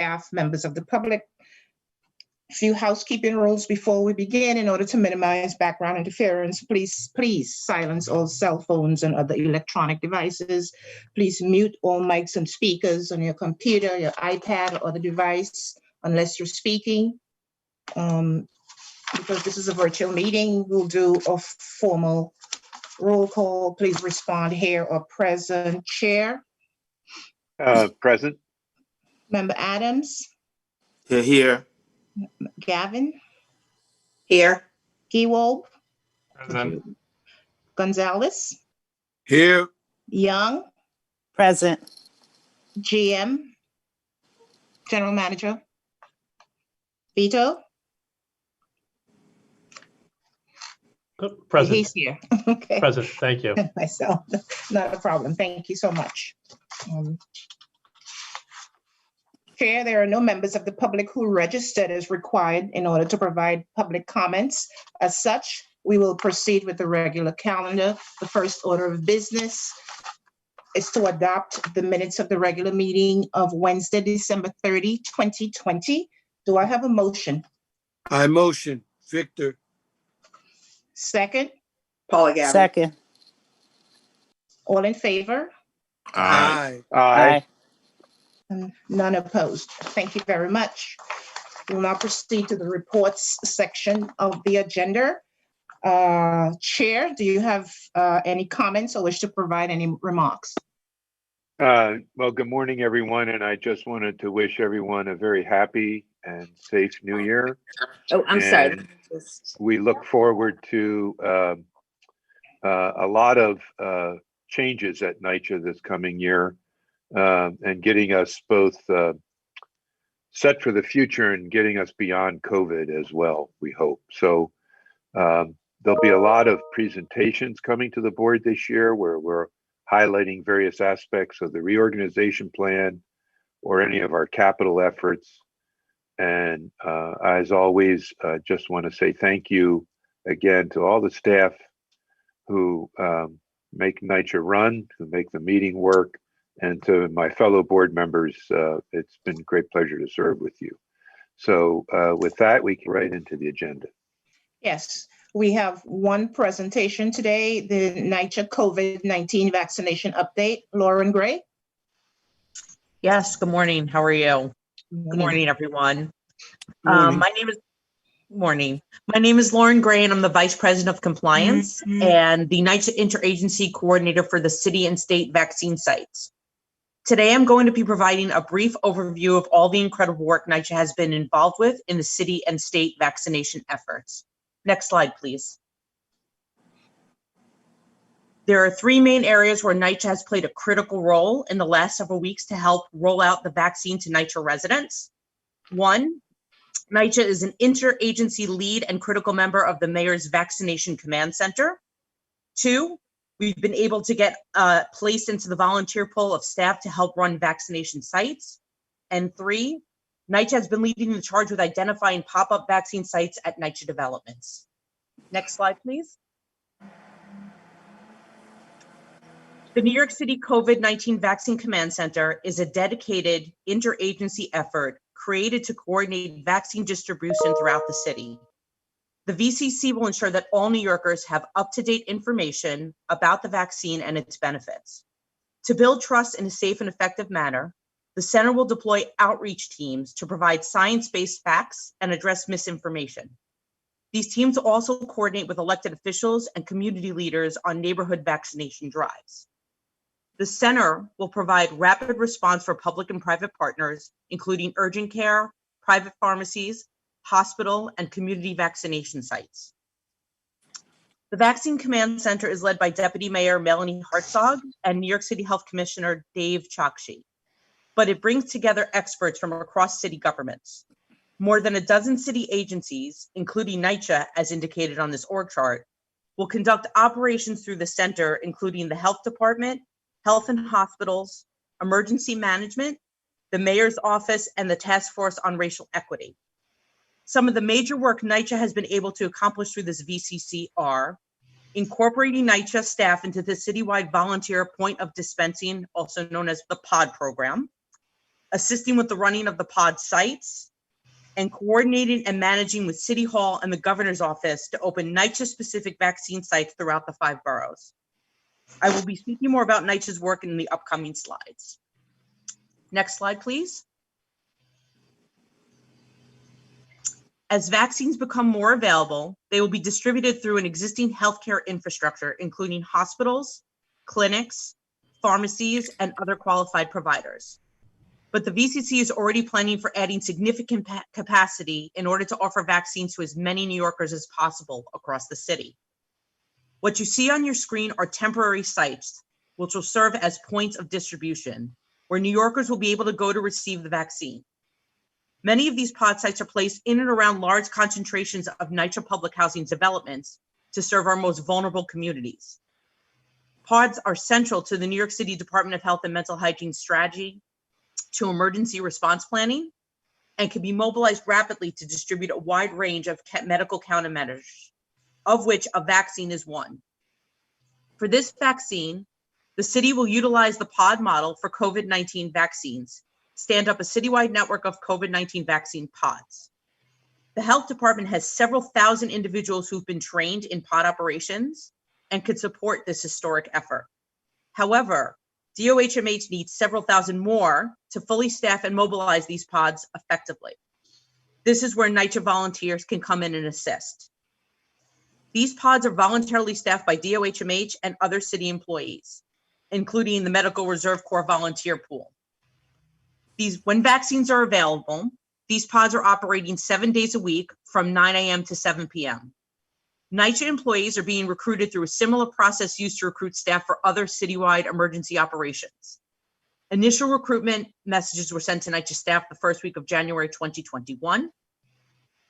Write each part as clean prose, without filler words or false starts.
staff, members of the public. A few housekeeping rules before we begin. In order to minimize background interference, please silence all cell phones and other electronic devices. Please mute all mics and speakers on your computer, your iPad, or other device unless you're speaking. Because this is a virtual meeting, we'll do a formal roll call. Please respond here or present. Chair. Present. Member Adams. Here. Gavin. Here. Gewolb. Present. Gonzalez. Here. Young. Present. GM. General Manager. Vito. Present. He's here. Okay. Present. Thank you. Myself, not a problem. Thank you so much. Chair, there are no members of the public who registered as required in order to provide public comments. As such, we will proceed with the regular calendar. The first order of business is to adopt the minutes of the regular meeting of Wednesday, December 30, 2020. Do I have a motion? I motion. Victor. Second? Paula Gavin. Second. All in favor? Aye. Aye. And none opposed. Thank you very much. We'll now proceed to the reports section of the agenda. Chair, do you have any comments or wish to provide any remarks? Well, good morning, everyone. And I just wanted to wish everyone a very happy and safe new year. Oh, I'm sorry. And we look forward to a lot of changes at NYCHA this coming year and getting us both set for the future and getting us beyond COVID as well, we hope. So there'll be a lot of presentations coming to the board this year where we're highlighting various aspects of the reorganization plan or any of our capital efforts. And as always, just want to say thank you again to all the staff who make NYCHA run, who make the meeting work, and to my fellow board members. It's been a great pleasure to serve with you. So with that, we can right into the agenda. Yes, we have one presentation today, the NYCHA COVID-19 vaccination update. Lauren Gray. Yes, good morning. How are you? Good morning, everyone. My name is Lauren Gray, and I'm the Vice President of Compliance and the NYCHA Interagency Coordinator for the city and state vaccine sites. Today, I'm going to be providing a brief overview of all the incredible work NYCHA has been involved with in the city and state vaccination efforts. Next slide, please. There are three main areas where NYCHA has played a critical role in the last several weeks to help roll out the vaccine to NYCHA residents. One, NYCHA is an interagency lead and critical member of the Mayor's Vaccination Command Center. Two, we've been able to get placed into the volunteer pool of staff to help run vaccination sites. And three, NYCHA has been leading the charge with identifying pop-up vaccine sites at NYCHA developments. Next slide, please. The New York City COVID-19 Vaccine Command Center is a dedicated interagency effort created to coordinate vaccine distribution throughout the city. The VCC will ensure that all New Yorkers have up-to-date information about the vaccine and its benefits. To build trust in a safe and effective manner, the center will deploy outreach teams to provide science-based facts and address misinformation. These teams will also coordinate with elected officials and community leaders on neighborhood vaccination drives. The center will provide rapid response for public and private partners, including urgent care, private pharmacies, hospital, and community vaccination sites. The Vaccine Command Center is led by Deputy Mayor Melanie Hartzog and New York City Health Commissioner Dave Chokshi, but it brings together experts from across city governments. More than a dozen city agencies, including NYCHA, as indicated on this org chart, will conduct operations through the center, including the Health Department, Health and Hospitals, Emergency Management, the Mayor's Office, and the Task Force on Racial Equity. Some of the major work NYCHA has been able to accomplish through this VCC are incorporating NYCHA staff into the citywide volunteer point of dispensing, also known as the POD program, assisting with the running of the pod sites, and coordinating and managing with City Hall and the Governor's Office to open NYCHA-specific vaccine sites throughout the 5 boroughs. I will be speaking more about NYCHA's work in the upcoming slides. Next slide, please. As vaccines become more available, they will be distributed through an existing healthcare infrastructure, including hospitals, clinics, pharmacies, and other qualified providers. But the VCC is already planning for adding significant capacity in order to offer vaccines to as many New Yorkers as possible across the city. What you see on your screen are temporary sites, which will serve as points of distribution, where New Yorkers will be able to go to receive the vaccine. Many of these pod sites are placed in and around large concentrations of NYCHA public housing developments to serve our most vulnerable communities. Pods are central to the New York City Department of Health and Mental Hygiene strategy to emergency response planning, and can be mobilized rapidly to distribute a wide range of medical countermeasures, of which a vaccine is one. For this vaccine, the city will utilize the pod model for COVID-19 vaccines, stand up a citywide network of COVID-19 vaccine pods. The health department has several thousand individuals who've been trained in pod operations and could support this historic effort. However, DOHMH needs several thousand more to fully staff and mobilize these pods effectively. This is where NYCHA volunteers can come in and assist. These pods are voluntarily staffed by DOHMH and other city employees, including the Medical Reserve Corps volunteer pool. When vaccines are available, these pods are operating 7 days a week from 9 a.m. to 7 p.m. NYCHA employees are being recruited through a similar process used to recruit staff for other citywide emergency operations. Initial recruitment messages were sent to NYCHA staff the first week of January 2021.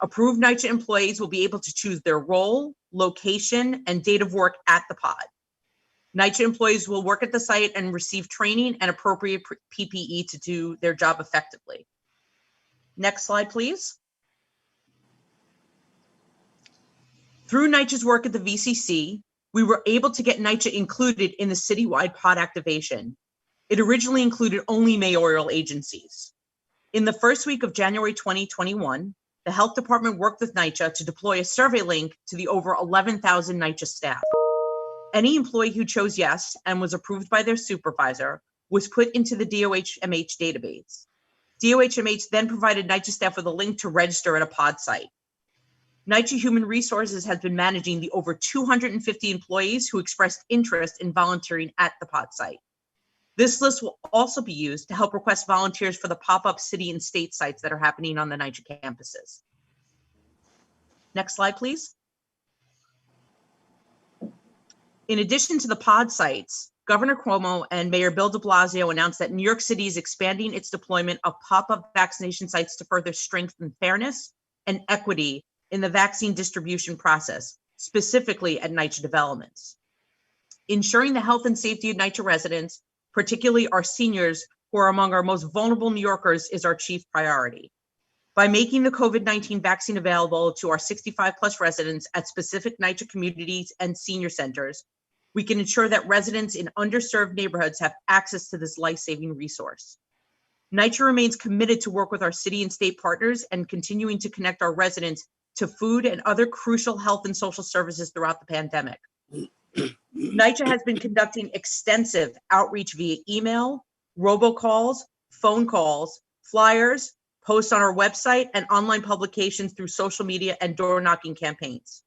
Approved NYCHA employees will be able to choose their role, location, and date of work at the pod. NYCHA employees will work at the site and receive training and appropriate PPE to do their job effectively. Next slide, please. Through NYCHA's work at the VCC, we were able to get NYCHA included in the citywide pod activation. It originally included only mayoral agencies. In the first week of January 2021, the health department worked with NYCHA to deploy a survey link to the over 11,000 NYCHA staff. Any employee who chose yes and was approved by their supervisor was put into the DOHMH database. DOHMH then provided NYCHA staff with a link to register at a pod site. NYCHA Human Resources has been managing the over 250 employees who expressed interest in volunteering at the pod site. This list will also be used to help request volunteers for the pop-up city and state sites that are happening on the NYCHA campuses. Next slide, please. In addition to the pod sites, Governor Cuomo and Mayor Bill de Blasio announced that New York City is expanding its deployment of pop-up vaccination sites to further strengthen fairness and equity in the vaccine distribution process, specifically at NYCHA developments. Ensuring the health and safety of NYCHA residents, particularly our seniors who are among our most vulnerable New Yorkers, is our chief priority. By making the COVID-19 vaccine available to our 65+ residents at specific NYCHA communities and senior centers, we can ensure that residents in underserved neighborhoods have access to this life-saving resource. NYCHA remains committed to work with our city and state partners and continuing to connect our residents to food and other crucial health and social services throughout the pandemic. NYCHA has been conducting extensive outreach via email, robocalls, phone calls, flyers, posts on our website, and online publications through social media and door-knocking campaigns.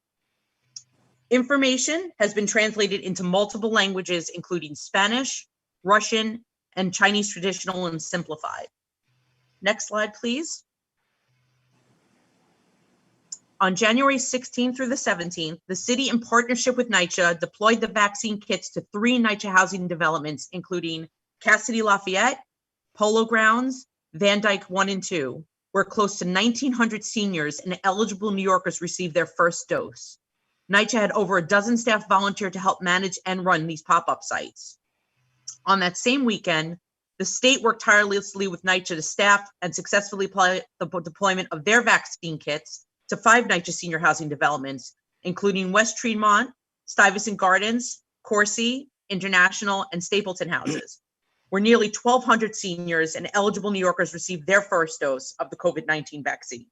Information has been translated into multiple languages, including Spanish, Russian, and Chinese traditional and simplified. Next slide, please. On January 16th through the 17th, the city, in partnership with NYCHA, deployed the vaccine kits to 3 NYCHA housing developments, including Cassidy Lafayette, Polo Grounds, Van Dyke 1 and 2, where close to 1,900 seniors and eligible New Yorkers received their first dose. NYCHA had over a dozen staff volunteer to help manage and run these pop-up sites. On that same weekend, the state worked tirelessly with NYCHA to staff and successfully apply the deployment of their vaccine kits to 5 NYCHA senior housing developments, including West Tremont, Stuyvesant Gardens, Corsi, International, and Stapleton houses, where nearly 1,200 seniors and eligible New Yorkers received their first dose of the COVID-19 vaccine.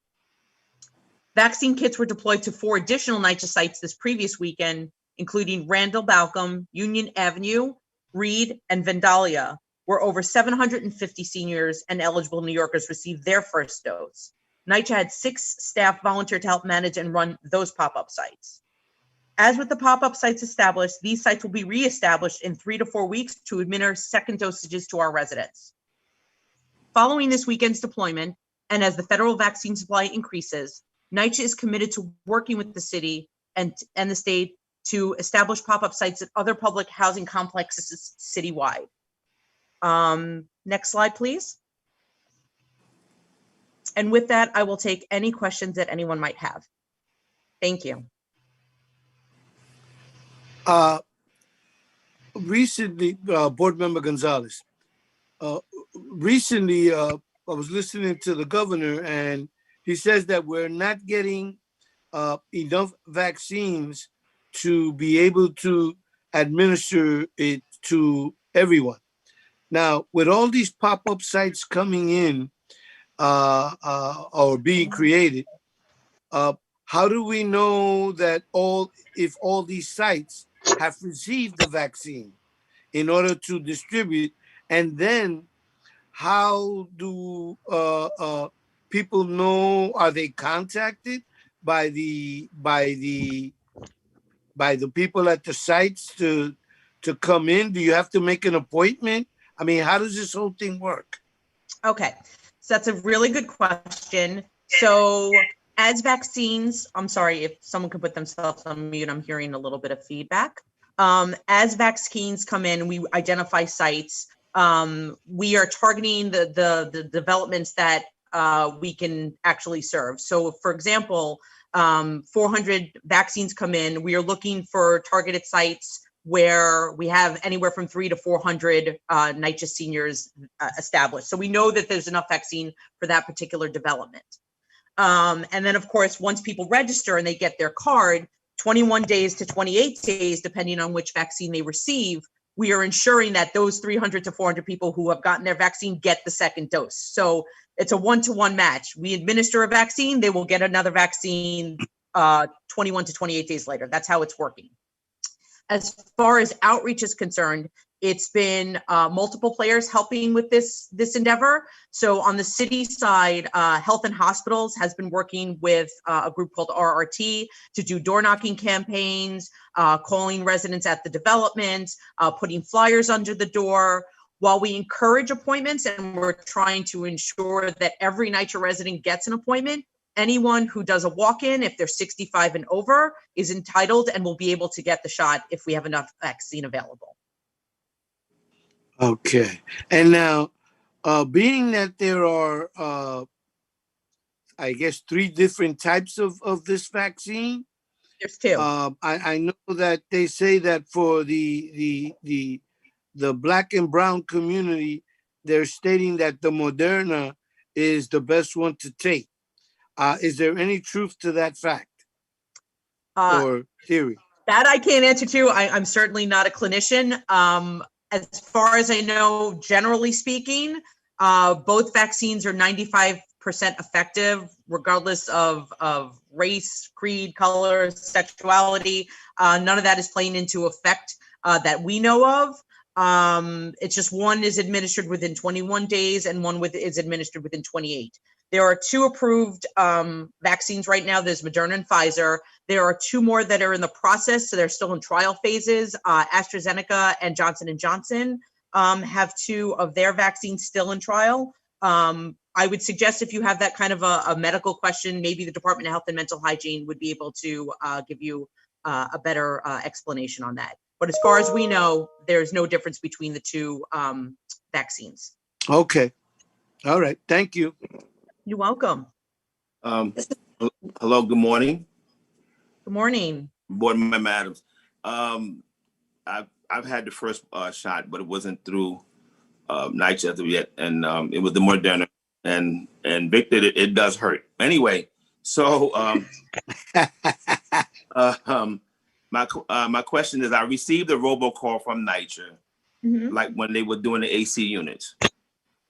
Vaccine kits were deployed to 4 additional NYCHA sites this previous weekend, including Randall Balcom, Union Avenue, Reed, and Vandalia, where over 750 seniors and eligible New Yorkers received their first dose. NYCHA had 6 staff volunteer to help manage and run those pop-up sites. As with the pop-up sites established, these sites will be reestablished in 3 to 4 weeks to administer second dosages to our residents. Following this weekend's deployment, and as the federal vaccine supply increases, NYCHA is committed to working with the city and the state to establish pop-up sites at other public housing complexes citywide. Next slide, please. And with that, I will take any questions that anyone might have. Thank you. Recently, Board Member Gonzalez, recently I was listening to the governor, and he says that we're not getting enough vaccines to be able to administer it to everyone. Now, with all these pop-up sites coming in or being created, how do we know that if all these sites have received the vaccine in order to distribute? And then how do people know? Are they contacted by the people at the sites to come in? Do you have to make an appointment? I mean, how does this whole thing work? Okay, so that's a really good question. So as vaccines, I'm sorry if someone could put themselves on mute, I'm hearing a little bit of feedback. As vaccines come in, we identify sites. We are targeting the developments that we can actually serve. So for example, 400 vaccines come in, we are looking for targeted sites where we have anywhere from 300 to 400 NYCHA seniors established. So we know that there's enough vaccine for that particular development. And then of course, once people register and they get their card, 21 days to 28 days, depending on which vaccine they receive, we are ensuring that those 300 to 400 people who have gotten their vaccine get the second dose. So it's a 1-to-1 match. We administer a vaccine, they will get another vaccine 21 to 28 days later. That's how it's working. As far as outreach is concerned, it's been multiple players helping with this endeavor. So on the city side, Health and Hospitals has been working with a group called RRT to do door knocking campaigns, calling residents at the development, putting flyers under the door. While we encourage appointments and we're trying to ensure that every NYCHA resident gets an appointment, anyone who does a walk-in, if they're 65 and over, is entitled and will be able to get the shot if we have enough vaccine available. Okay. And now, being that there are, I guess, 3 different types of this vaccine. There's 2. I know that they say that for the Black and brown community, they're stating that the Moderna is the best one to take. Is there any truth to that fact or theory? That I can't answer to. I'm certainly not a clinician. As far as I know, generally speaking, both vaccines are 95% effective, regardless of race, creed, color, sexuality. None of that is playing into effect that we know of. It's just one is administered within 21 days and one is administered within 28. There are 2 approved vaccines right now. There's Moderna and Pfizer. There are 2 more that are in the process, so they're still in trial phases. AstraZeneca and Johnson & Johnson have 2 of their vaccines still in trial. I would suggest if you have that kind of a medical question, maybe the Department of Health and Mental Hygiene would be able to give you a better explanation on that. But as far as we know, there's no difference between the 2 vaccines. Okay. All right. Thank you. You're welcome. Hello, good morning. Good morning. Board Member Adams. I've had the first shot, but it wasn't through NYCHA as of yet, and it was the Moderna. And Victor, it does hurt. Anyway, so my question is, I received a robocall from NYCHA Mhm. like when they were doing the AC units.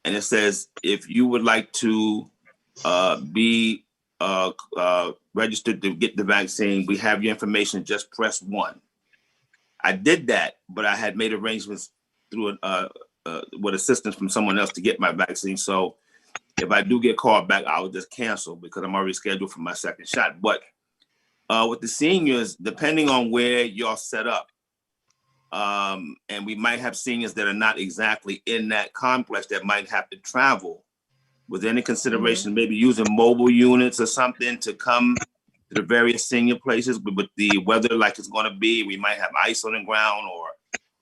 And it says, if you would like to be registered to get the vaccine, we have your information, just press 1. I did that, but I had made arrangements through with assistance from someone else to get my vaccine. So if I do get called back, I will just cancel because I'm already scheduled for my second shot. But with the seniors, depending on where you're set up, and we might have seniors that are not exactly in that complex that might have to travel. Was there any consideration maybe using mobile units or something to come to the various senior places? But with the weather like it's going to be, we might have ice on the ground or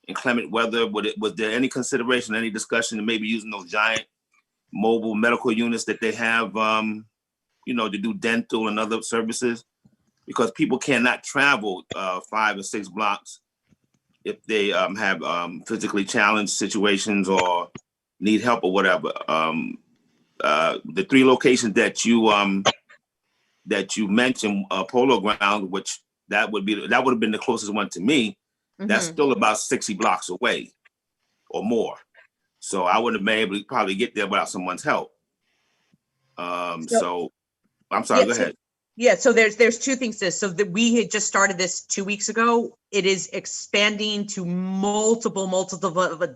inclement weather. Was there any consideration, any discussion of maybe using those giant mobile medical units that they have, to do dental and other services? Because people cannot travel 5 or 6 blocks if they have physically challenged situations or need help or whatever. The 3 locations that you mentioned, Polo Ground, which that would have been the closest one to me. That's still about 60 blocks away or more. So I wouldn't have been able to probably get there without someone's help. So I'm sorry, go ahead. Yeah, so there's 2 things to this. So that we had just started this 2 weeks ago. It is expanding to multiple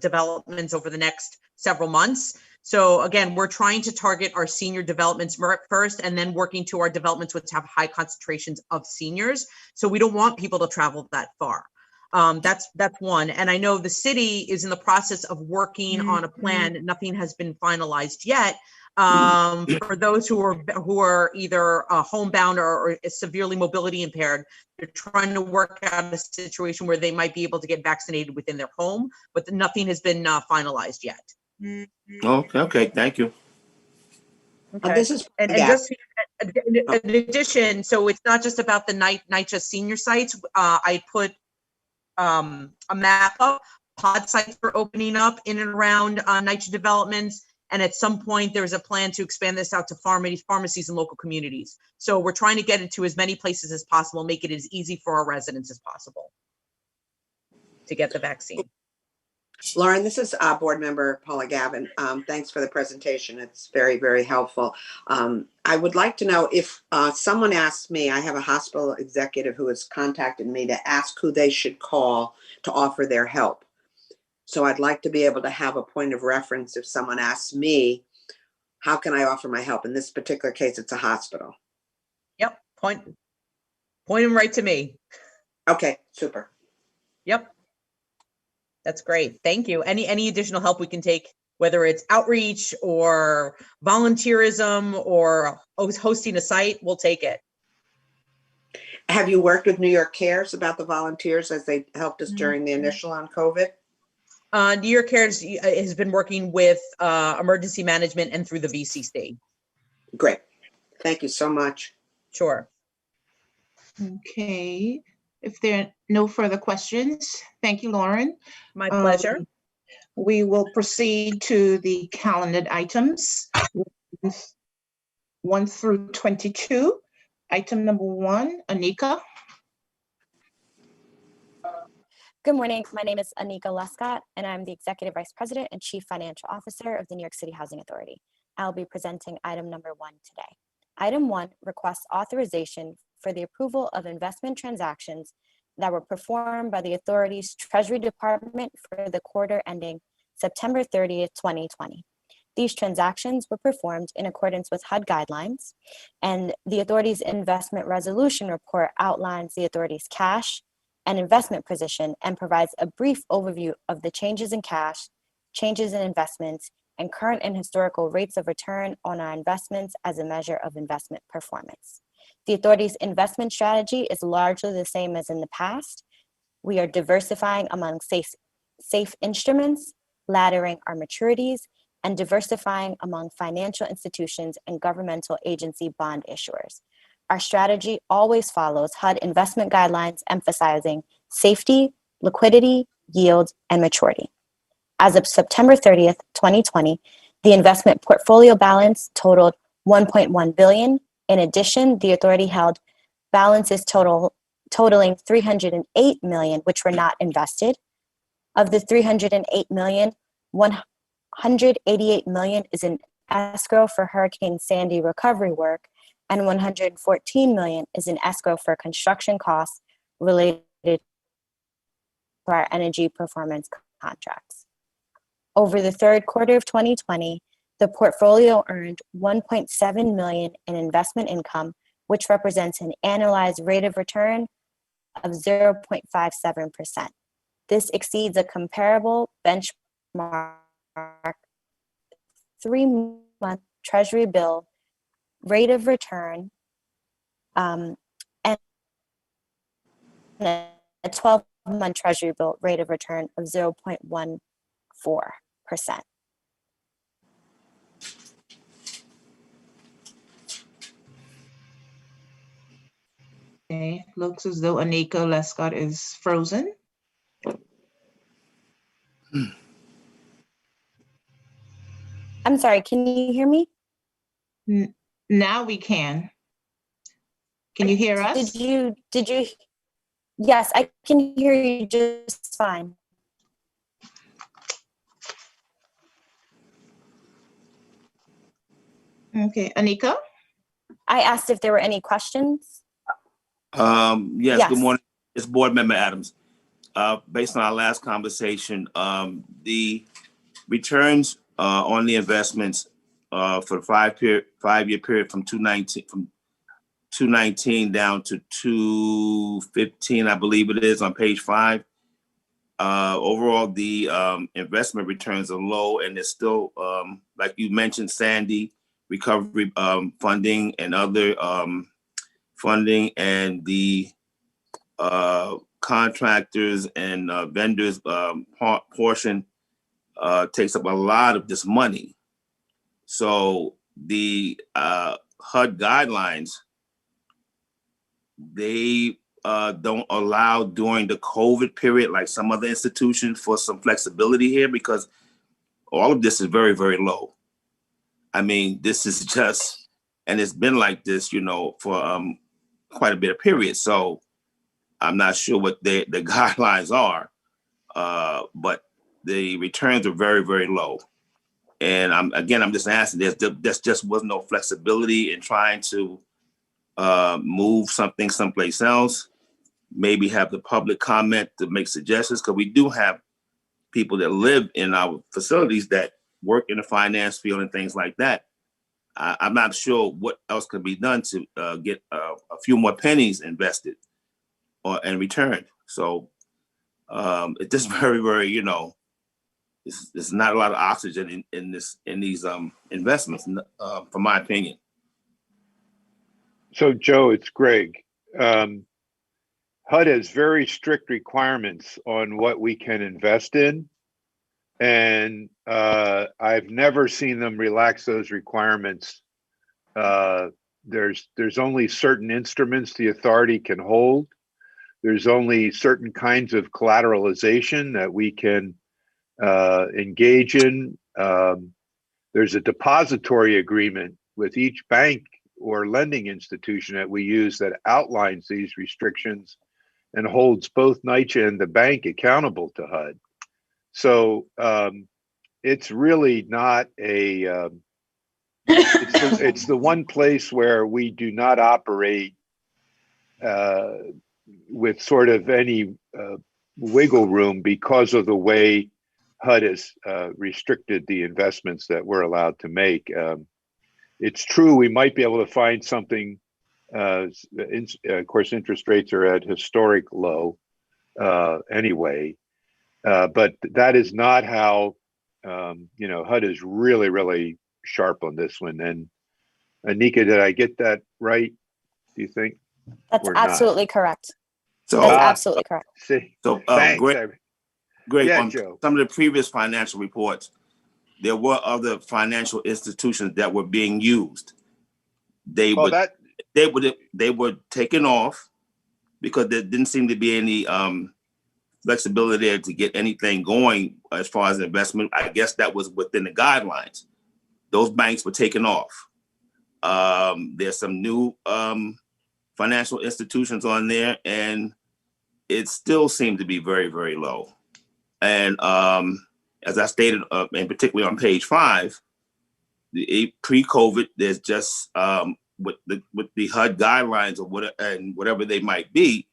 developments over the next several months. So again, we're trying to target our senior developments first, and then working to our developments which have high concentrations of seniors. So we don't want people to travel that far. That's one. And I know the city is in the process of working on a plan. Nothing has been finalized yet. For those who are either homebound or severely mobility impaired, they're trying to work out a situation where they might be able to get vaccinated within their home, but nothing has been finalized yet. Okay, thank you. Okay. This is And just in addition, so it's not just about the NYCHA senior sites. I put a map up. Pod sites are opening up in and around NYCHA developments. And at some point, there's a plan to expand this out to pharmacies and local communities. So we're trying to get it to as many places as possible, make it as easy for our residents as possible to get the vaccine. Lauren, this is Board Member Paula Gavin. Thanks for the presentation. It's very, very helpful. I would like to know if someone asked me, I have a hospital executive who has contacted me to ask who they should call to offer their help. So I'd like to be able to have a point of reference if someone asks me, how can I offer my help? In this particular case, it's a hospital. Yep, point them right to me. Okay, super. Yep. That's great. Thank you. Any additional help we can take, whether it's outreach or volunteerism or hosting a site, we'll take it. Have you worked with New York Cares about the volunteers as they helped us during the initial on COVID? New York Cares has been working with emergency management and through the VCC. Great. Thank you so much. Sure. Okay. If there are no further questions, thank you, Lauren. My pleasure. We will proceed to the calendared items 1 through 22. Item number 1, Anika. Good morning. My name is Anika Lescott, and I'm the Executive Vice President and Chief Financial Officer of the New York City Housing Authority. I'll be presenting item number 1 today. Item 1 requests authorization for the approval of investment transactions that were performed by the authority's Treasury Department for the quarter ending September 30th, 2020. These transactions were performed in accordance with HUD guidelines, and the authority's investment resolution report outlines the authority's cash and investment position and provides a brief overview of the changes in cash, changes in investments, and current and historical rates of return on our investments as a measure of investment performance. The authority's investment strategy is largely the same as in the past. We are diversifying among safe instruments, laddering our maturities, and diversifying among financial institutions and governmental agency bond issuers. Our strategy always follows HUD investment guidelines emphasizing safety, liquidity, yield, and maturity. As of September 30th, 2020, the investment portfolio balance totaled $1.1 billion. In addition, the authority held balances totaling $308 million, which were not invested, Of the 308 million, 188 million is in escrow for Hurricane Sandy recovery work, and 114 million is in escrow for construction costs related to our energy performance contracts. Over the third quarter of 2020, the portfolio earned 1.7 million in investment income, which represents an annualized rate of return of 0.57%. This exceeds a comparable benchmark 3-month Treasury bill rate of return and a 12-month Treasury bill rate of return of 0.14%. Okay, looks as though Anika Lescott is frozen. I'm sorry, can you hear me? Now we can. Can you hear us? Did you? Yes, I can hear you just fine. Okay, Anika? I asked if there were any questions. Yes, Yes. Good morning. It's Board Member Adams. Based on our last conversation, the returns on the investments for the 5-year period from 219 down to 215, I believe it is, on page 5. Overall, the investment returns are low, and it's still, like you mentioned, Sandy recovery funding and other funding, and the contractors and vendors portion takes up a lot of this money. So the HUD guidelines, they don't allow during the COVID period, like some other institutions, for some flexibility here, because all of this is very, very low. I mean, this is just, and it's been like this, for quite a bit of period. So I'm not sure what the guidelines are, but the returns are very, very low. And I'm just asking, there just was no flexibility in trying to move something someplace else, maybe have the public comment to make suggestions, because we do have people that live in our facilities that work in the finance field and things like that. I'm not sure what else could be done to get a few more pennies invested and returned. So it's just very, very, there's not a lot of oxygen in these investments, from my opinion. So Joe, it's Greg. HUD has very strict requirements on what we can invest in. And I've never seen them relax those requirements. There's only certain instruments the authority can hold. There's only certain kinds of collateralization that we can engage in. There's a depository agreement with each bank or lending institution that we use that outlines these restrictions and holds both NYCHA and the bank accountable to HUD. So it's really not a, it's the one place where we do not operate with sort of any wiggle room because of the way HUD has restricted the investments that we're allowed to make. It's true we might be able to find something, of course, interest rates are at historic low anyway, but that is not how, HUD is really, really sharp on this one. And Anika, did I get that right, do you think? That's Or not? absolutely correct. So, That's absolutely correct. See, so thanks. Greg, Yeah, on Joe. some of the previous financial reports, there were other financial institutions that were being used. They were taken off because there didn't seem to be any flexibility there to get anything going as far as investment. I guess that was within the guidelines. Those banks were taken off. There's some new financial institutions on there, and it still seemed to be very, very low. And as I stated, and particularly on page 5, the pre-COVID, there's just with the HUD guidelines or whatever they might be,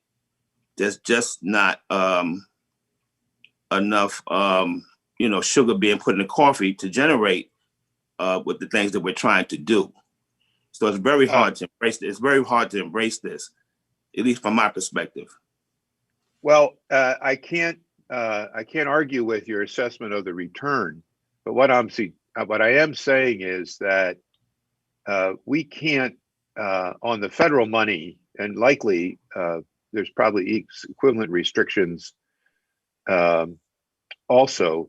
there's just not enough sugar being put in the coffee to generate with the things that we're trying to do. So it's very hard to embrace this. It's very hard to embrace this, at least from my perspective. Well, I can't argue with your assessment of the return, but what I am saying is that we can't on the federal money, and likely there's probably equivalent restrictions. Also,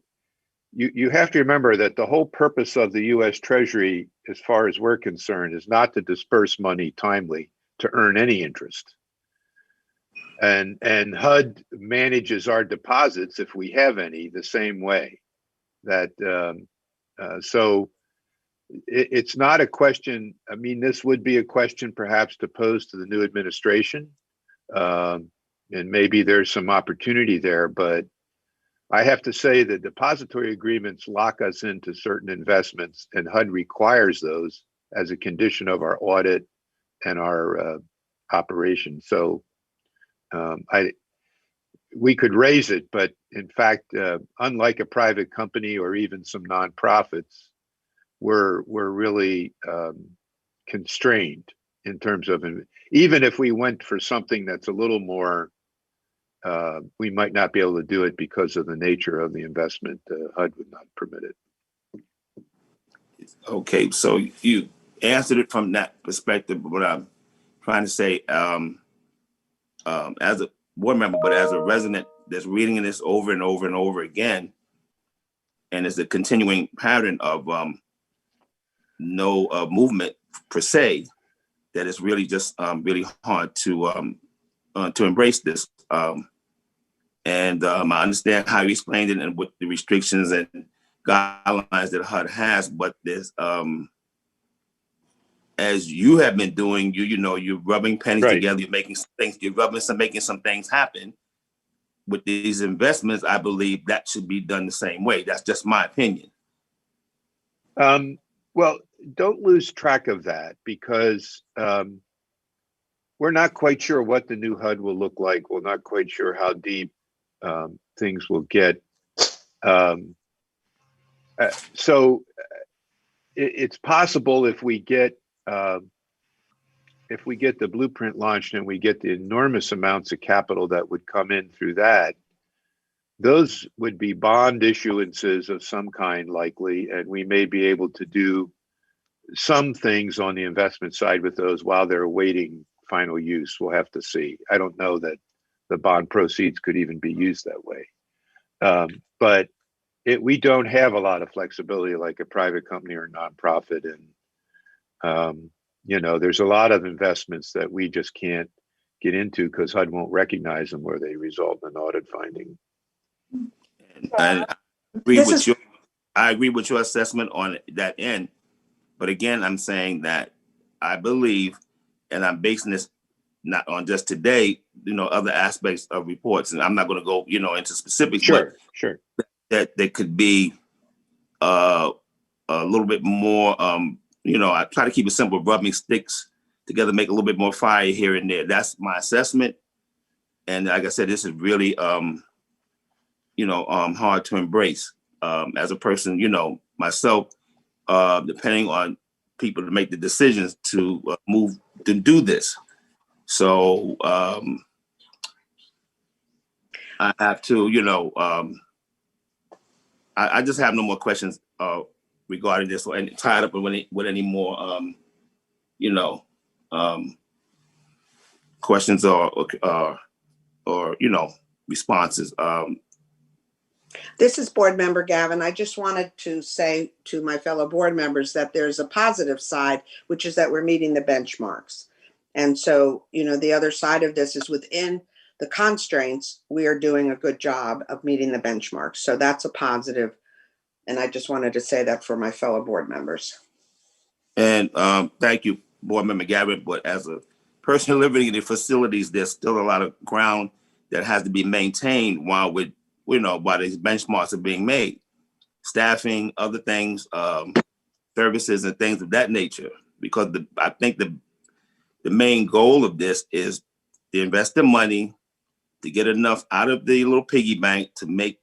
you have to remember that the whole purpose of the U.S. Treasury, as far as we're concerned, is not to disperse money timely to earn any interest. And HUD manages our deposits, if we have any, the same way. That so it's not a question. I mean, this would be a question perhaps to pose to the new administration, and maybe there's some opportunity there. But I have to say that depository agreements lock us into certain investments, and HUD requires those as a condition of our audit and our operation. So we could raise it, but in fact, unlike a private company or even some nonprofits, we're really constrained in terms of, even if we went for something that's a little more, we might not be able to do it because of the nature of the investment. HUD would not permit it. Okay, so you answered it from that perspective, but what I'm trying to say, as a board member, but as a resident that's reading this over and over and over again, and it's a continuing pattern of no movement per se, that it's really just really hard to embrace this. And I understand how you explained it and with the restrictions and guidelines that HUD has, but there's as you have been doing, you're rubbing pennies together, you're making some things happen. With these investments, I believe that should be done the same way. That's just my opinion. Well, don't lose track of that, because we're not quite sure what the new HUD will look like. We're not quite sure how deep things will get. So it's possible if we get the blueprint launched and we get the enormous amounts of capital that would come in through that, those would be bond issuances of some kind likely, and we may be able to do some things on the investment side with those while they're awaiting final use. We'll have to see. I don't know that the bond proceeds could even be used that way. But we don't have a lot of flexibility like a private company or nonprofit. And, there's a lot of investments that we just can't get into because HUD won't recognize them where they result in an audit finding. And I agree with your assessment on that end. But again, I'm saying that I believe, and I'm basing this not on just today, other aspects of reports, and I'm not going to go, into specifics. Sure. That there could be a little bit more, I try to keep it simple, rubbing sticks together, make a little bit more fire here and there. That's my assessment. And like I said, this is really, hard to embrace as a person, myself, depending on people to make the decisions to move to do this. So I have to, I just have no more questions regarding this, or tied up with any more, questions or responses. This is Board Member Gavin. I just wanted to say to my fellow board members that there's a positive side, which is that we're meeting the benchmarks. And so, the other side of this is within the constraints, we are doing a good job of meeting the benchmarks. So that's a positive. And I just wanted to say that for my fellow board members. And thank you, Board Member Gavin. But as a person living in the facilities, there's still a lot of ground that has to be maintained while we're while these benchmarks are being made, staffing, other things, services and things of that nature. Because I think the main goal of this is to invest the money to get enough out of the little piggy bank to make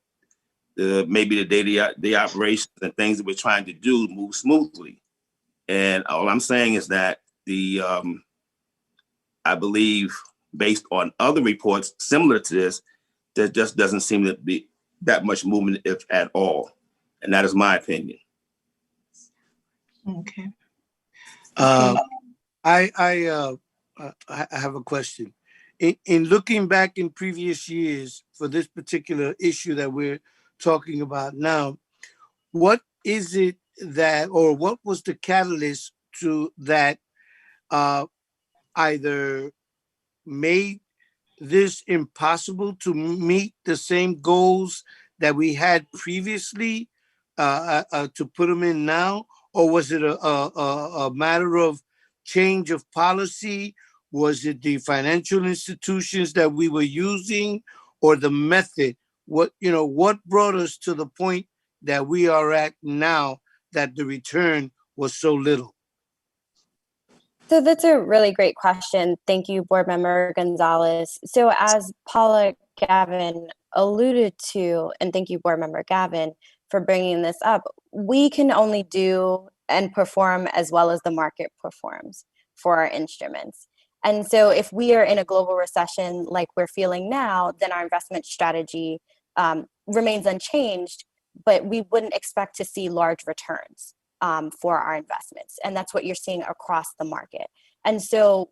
maybe the day operations and things that we're trying to do move smoothly. And all I'm saying is that I believe, based on other reports similar to this, there just doesn't seem to be that much movement, if at all. And that is my opinion. Okay. I have a question. In looking back in previous years for this particular issue that we're talking about now, what is it that, or what was the catalyst to that either made this impossible to meet the same goals that we had previously to put them in now? Or was it a matter of change of policy? Was it the financial institutions that we were using, or the method? What brought us to the point that we are at now, that the return was so little? So that's a really great question. Thank you, Board Member Gonzalez. So as Paula Gavin alluded to, and thank you, Board Member Gavin, for bringing this up, we can only do and perform as well as the market performs for our instruments. And so if we are in a global recession like we're feeling now, then our investment strategy remains unchanged, but we wouldn't expect to see large returns for our investments. And that's what you're seeing across the market. And so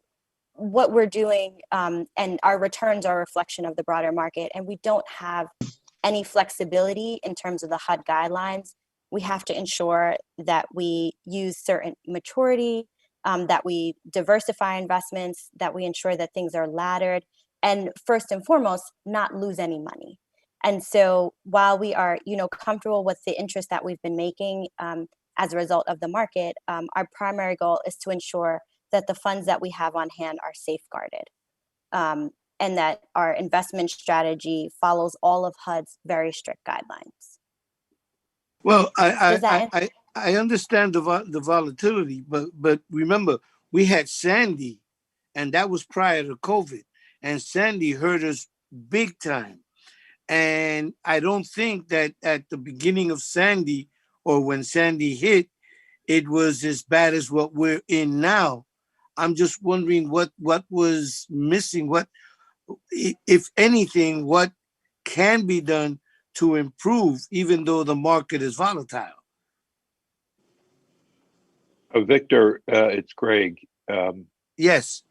what we're doing, and our returns are a reflection of the broader market, and we don't have any flexibility in terms of the HUD guidelines. We have to ensure that we use certain maturity, that we diversify investments, that we ensure that things are laddered, and first and foremost, not lose any money. And so while we are, comfortable with the interest that we've been making as a result of the market, our primary goal is to ensure that the funds that we have on hand are safeguarded, and that our investment strategy follows all of HUD's very strict guidelines. Well, I understand the volatility, but remember, we had Sandy, and that was prior to COVID, and Sandy hurt us big time. And I don't think that at the beginning of Sandy, or when Sandy hit, it was as bad as what we're in now. I'm just wondering what was missing, what, if anything, what can be done to improve, even though the market is volatile. Victor, it's Greg. Yes.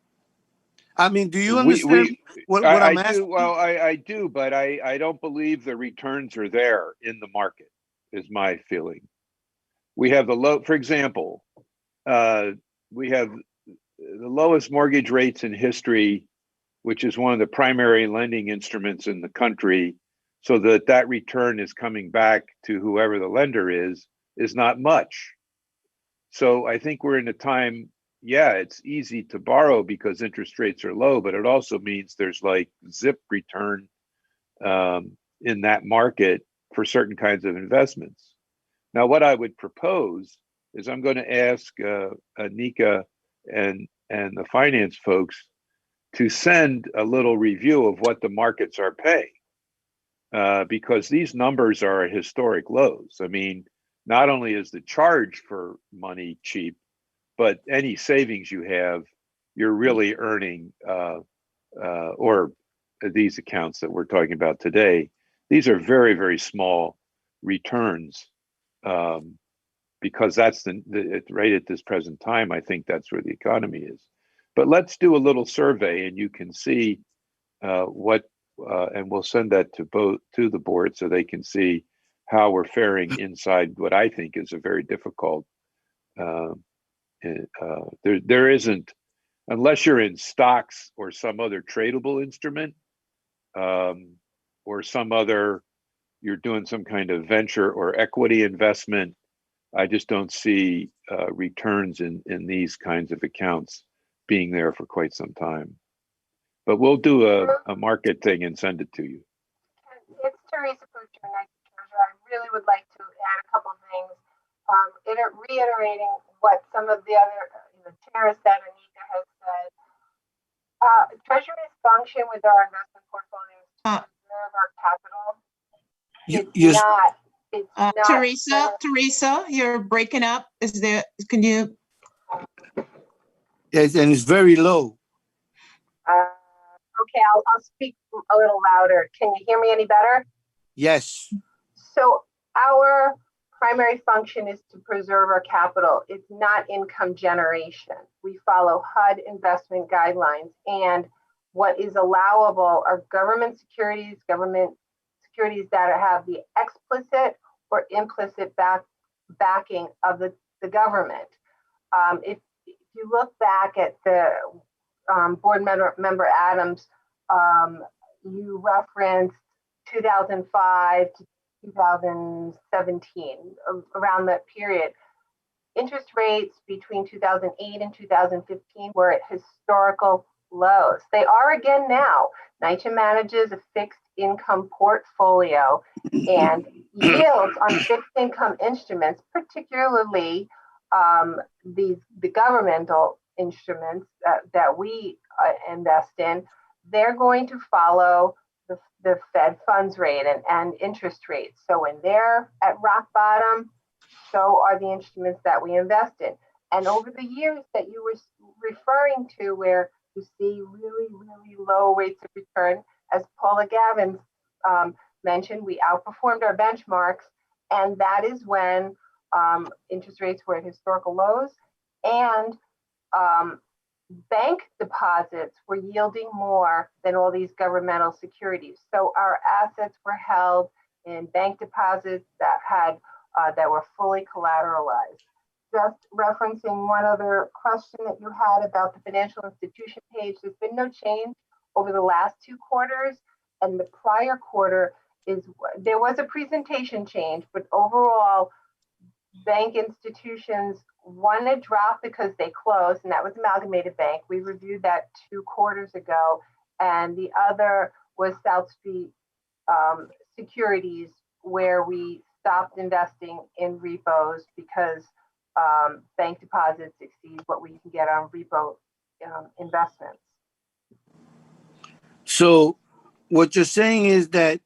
I mean, do you understand what I'm asking? Well, I do, but I don't believe the returns are there in the market, is my feeling. We have for example, we have the lowest mortgage rates in history, which is one of the primary lending instruments in the country. So that return is coming back to whoever the lender is not much. So I think we're in a time, it's easy to borrow because interest rates are low, but it also means there's like zip return in that market for certain kinds of investments. Now, what I would propose is I'm going to ask Anika and the finance folks to send a little review of what the markets are paying, because these numbers are at historic lows. I mean, not only is the charge for money cheap, but any savings you have, you're really earning, or these accounts that we're talking about today, these are very, very small returns, because that's right at this present time, I think that's where the economy is. But let's do a little survey and you can see what, and we'll send that to the board so they can see how we're faring inside what I think is a very difficult, there isn't, unless you're in stocks or some other tradable instrument, or some other, you're doing some kind of venture or equity investment, I just don't see returns in these kinds of accounts being there for quite some time. But we'll do a market thing and send it to you. It's Teresa Puccio, Night Treasurer. I really would like to add a couple of things, reiterating what some of the other chairs that Anika has said. Treasury's function with our investment portfolio is to preserve our capital. It's not. Teresa, you're breaking up. Can you? Yes, and it's very low. Okay, I'll speak a little louder. Can you hear me any better? Yes. So our primary function is to preserve our capital. It's not income generation. We follow HUD investment guidelines, and what is allowable are government securities that have the explicit or implicit backing of the government. If you look back at the board member Adams, you referenced 2005 to 2017, around that period. Interest rates between 2008 and 2015 were at historical lows. They are again now. NYCHA manages a fixed income portfolio, and yields on fixed income instruments, particularly the governmental instruments that we invest in, they're going to follow the Fed funds rate and interest rates. So when they're at rock bottom, so are the instruments that we invest in. And over the years that you were referring to, where you see really, really low rates of return, as Paula Gavin mentioned, we outperformed our benchmarks, and that is when interest rates were at historical lows, and bank deposits were yielding more than all these governmental securities. So our assets were held in bank deposits that had that were fully collateralized. Just referencing one other question that you had about the financial institution page, there's been no change over the last 2 quarters, and the prior quarter there was a presentation change, but overall, bank institutions, one had dropped because they closed, and that was Amalgamated Bank. We reviewed that 2 quarters ago, and the other was South Street Securities, where we stopped investing in repos because bank deposits exceed what we can get on repo investments. So what you're saying is that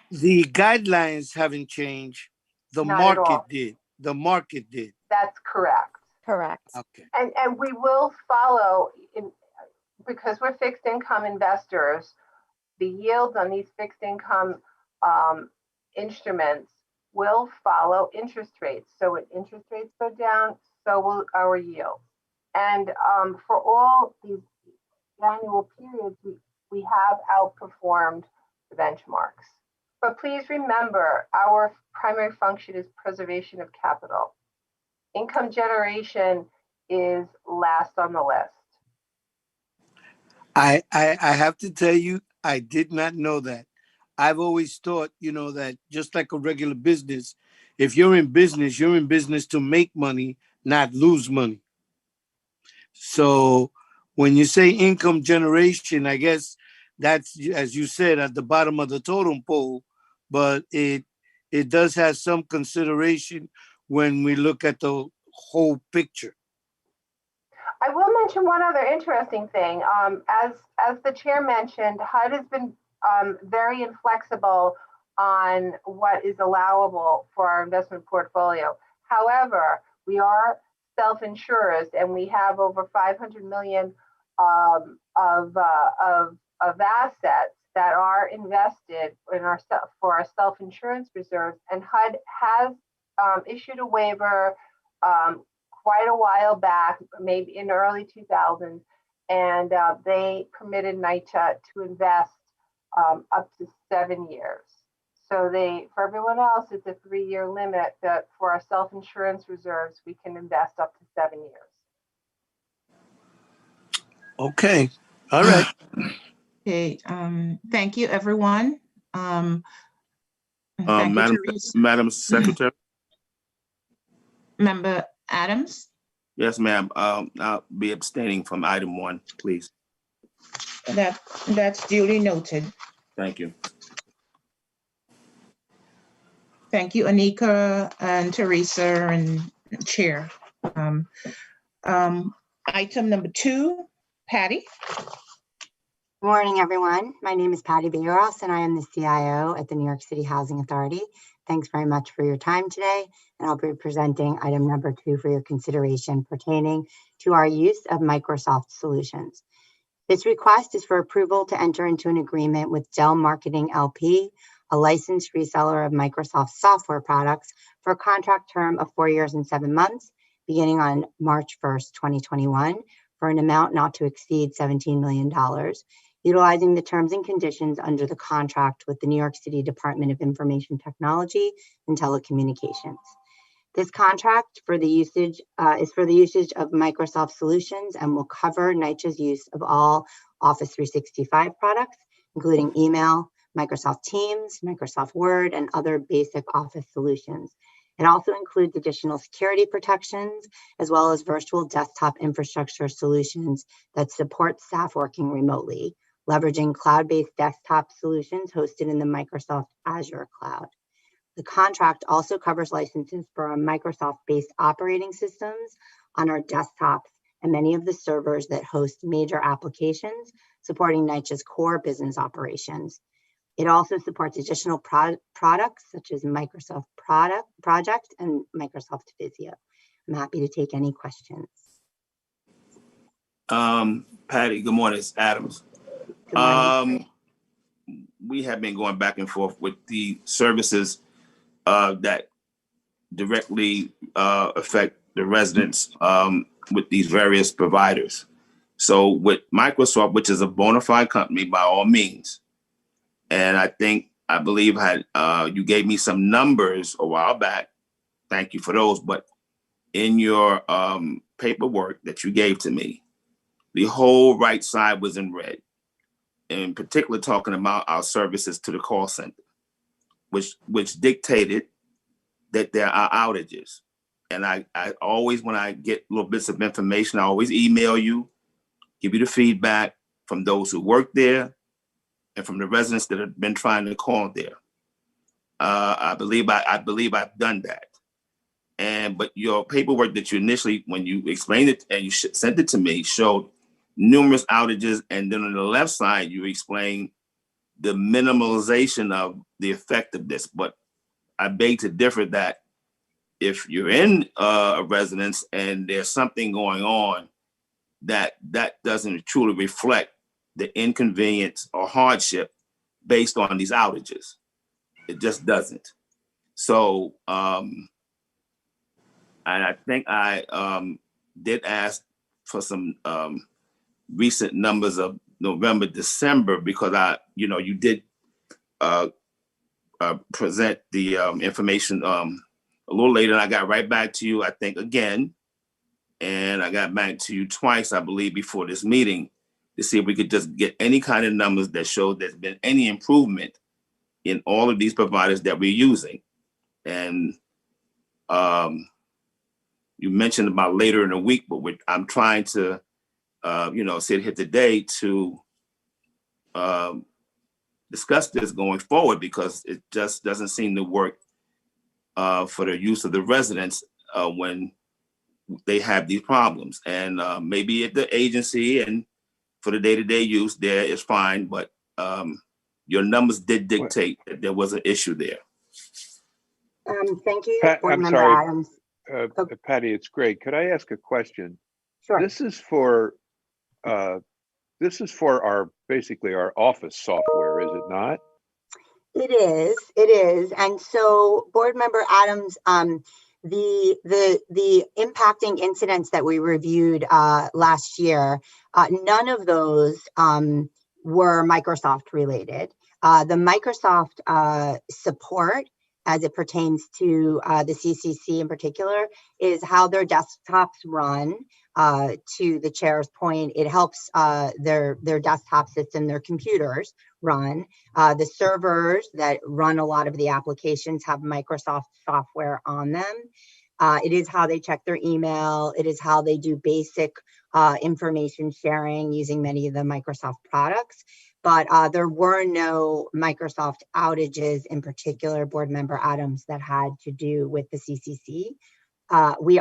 the guidelines haven't changed. The market did. The market did. That's correct. Correct. Okay. And we will follow, because we're fixed income investors, the yields on these fixed income instruments will follow interest rates. So when interest rates go down, so will our yield. And for all these annual periods, we have outperformed the benchmarks. But please remember, our primary function is preservation of capital. Income generation is last on the list. I have to tell you, I did not know that. I've always thought, that just like a regular business, if you're in business to make money, not lose money. So when you say income generation, I guess that's, as you said, at the bottom of the totem pole, but it does have some consideration when we look at the whole picture. I will mention one other interesting thing. As the chair mentioned, HUD has been very inflexible on what is allowable for our investment portfolio. However, we are self-insurers, and we have over 500 million of assets that are invested in for our self-insurance reserves. And HUD has issued a waiver quite a while back, maybe in the early 2000s, and they permitted NYCHA to invest up to 7 years. So for everyone else, it's a 3-year limit, that for our self-insurance reserves, we can invest up to 7 years. Okay. All right. Okay. Thank you, everyone. Thank you, Teresa. Madam Secretary. Member Adams. Yes, ma'am. I'll be abstaining from item 1, please. That's duly noted. Thank you. Thank you, Anika and Teresa and Chair. Item number 2, Patty. Good morning, everyone. My name is Patty Bayros, and I am the CIO at the New York City Housing Authority. Thanks very much for your time today, and I'll be presenting item number 2 for your consideration pertaining to our use of Microsoft solutions. This request is for approval to enter into an agreement with Dell Marketing LP, a licensed reseller of Microsoft software products, for a contract term of 4 years and 7 months, beginning on March 1st, 2021, for an amount not to exceed $17 million, utilizing the terms and conditions under the contract with the New York City Department of Information Technology and Telecommunications. This contract for the usage is for the usage of Microsoft solutions and will cover NYCHA's use of all Office 365 products, including email, Microsoft Teams, Microsoft Word, and other basic Office solutions. It also includes additional security protections, as well as virtual desktop infrastructure solutions that support staff working remotely, leveraging cloud-based desktop solutions hosted in the Microsoft Azure cloud. The contract also covers licenses for our Microsoft-based operating systems on our desktops and many of the servers that host major applications supporting NYCHA's core business operations. It also supports additional products such as Microsoft Project and Microsoft Visio. I'm happy to take any questions. Patty, good morning. It's Adams. Good morning. We have been going back and forth with the services that directly affect the residents with these various providers. So with Microsoft, which is a bona fide company by all means, and I believe you gave me some numbers a while back. Thank you for those. But in your paperwork that you gave to me, the whole right side was in red. In particular, talking about our services to the call center, which dictated that there are outages. And I always, when I get little bits of information, I always email you, give you the feedback from those who work there and from the residents that have been trying to call there. I believe I've done that. But your paperwork that you initially, when you explained it and you sent it to me, showed numerous outages. And then on the left side, you explained the minimalization of the effect of this. But I beg to differ that if you're in a residence and there's something going on, that doesn't truly reflect the inconvenience or hardship based on these outages. It just doesn't. So, and I think I did ask for some recent numbers of November, December, because you did present the information a little later, and I got right back to you, I think, again, and I got back to you twice, I believe, before this meeting to see if we could just get any kind of numbers that showed there's been any improvement in all of these providers that we're using. And you mentioned about later in the week, but I'm trying to, sit here today to discuss this going forward, because it just doesn't seem to work for the use of the residents when they have these problems. And maybe at the agency and for the day-to-day use there is fine, but your numbers did dictate that there was an issue there. Thank you, Board I'm Member sorry. Adams. Patty, it's Greg. Could I ask a question? Sure. This is for basically our office software, is it not? It is. And so, Board Member Adams, the impacting incidents that we reviewed last year, none of those were Microsoft related. The Microsoft support, as it pertains to the CCC in particular, is how their desktops run. To the chair's point, it helps their desktop system, their computers run. The servers that run a lot of the applications have Microsoft software on them. It is how they check their email. It is how they do basic information sharing using many of the Microsoft products. but there were no Microsoft outages in particular, board member Adams, that had to do with the CCC. We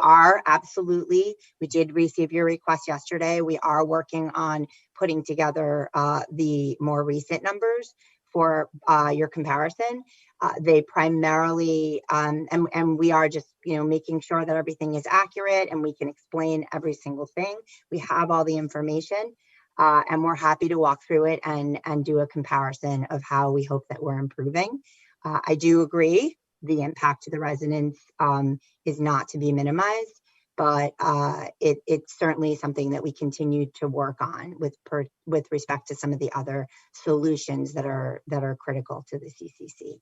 did receive your request yesterday. We are working on putting together the more recent numbers for your comparison. They primarily, and we are just, making sure that everything is accurate and we can explain every single thing. We have all the information and we're happy to walk through it and do a comparison of how we hope that we're improving. I do agree the impact to the residents is not to be minimized, but it's certainly something that we continue to work on with respect to some of the other solutions that are critical to the CCC.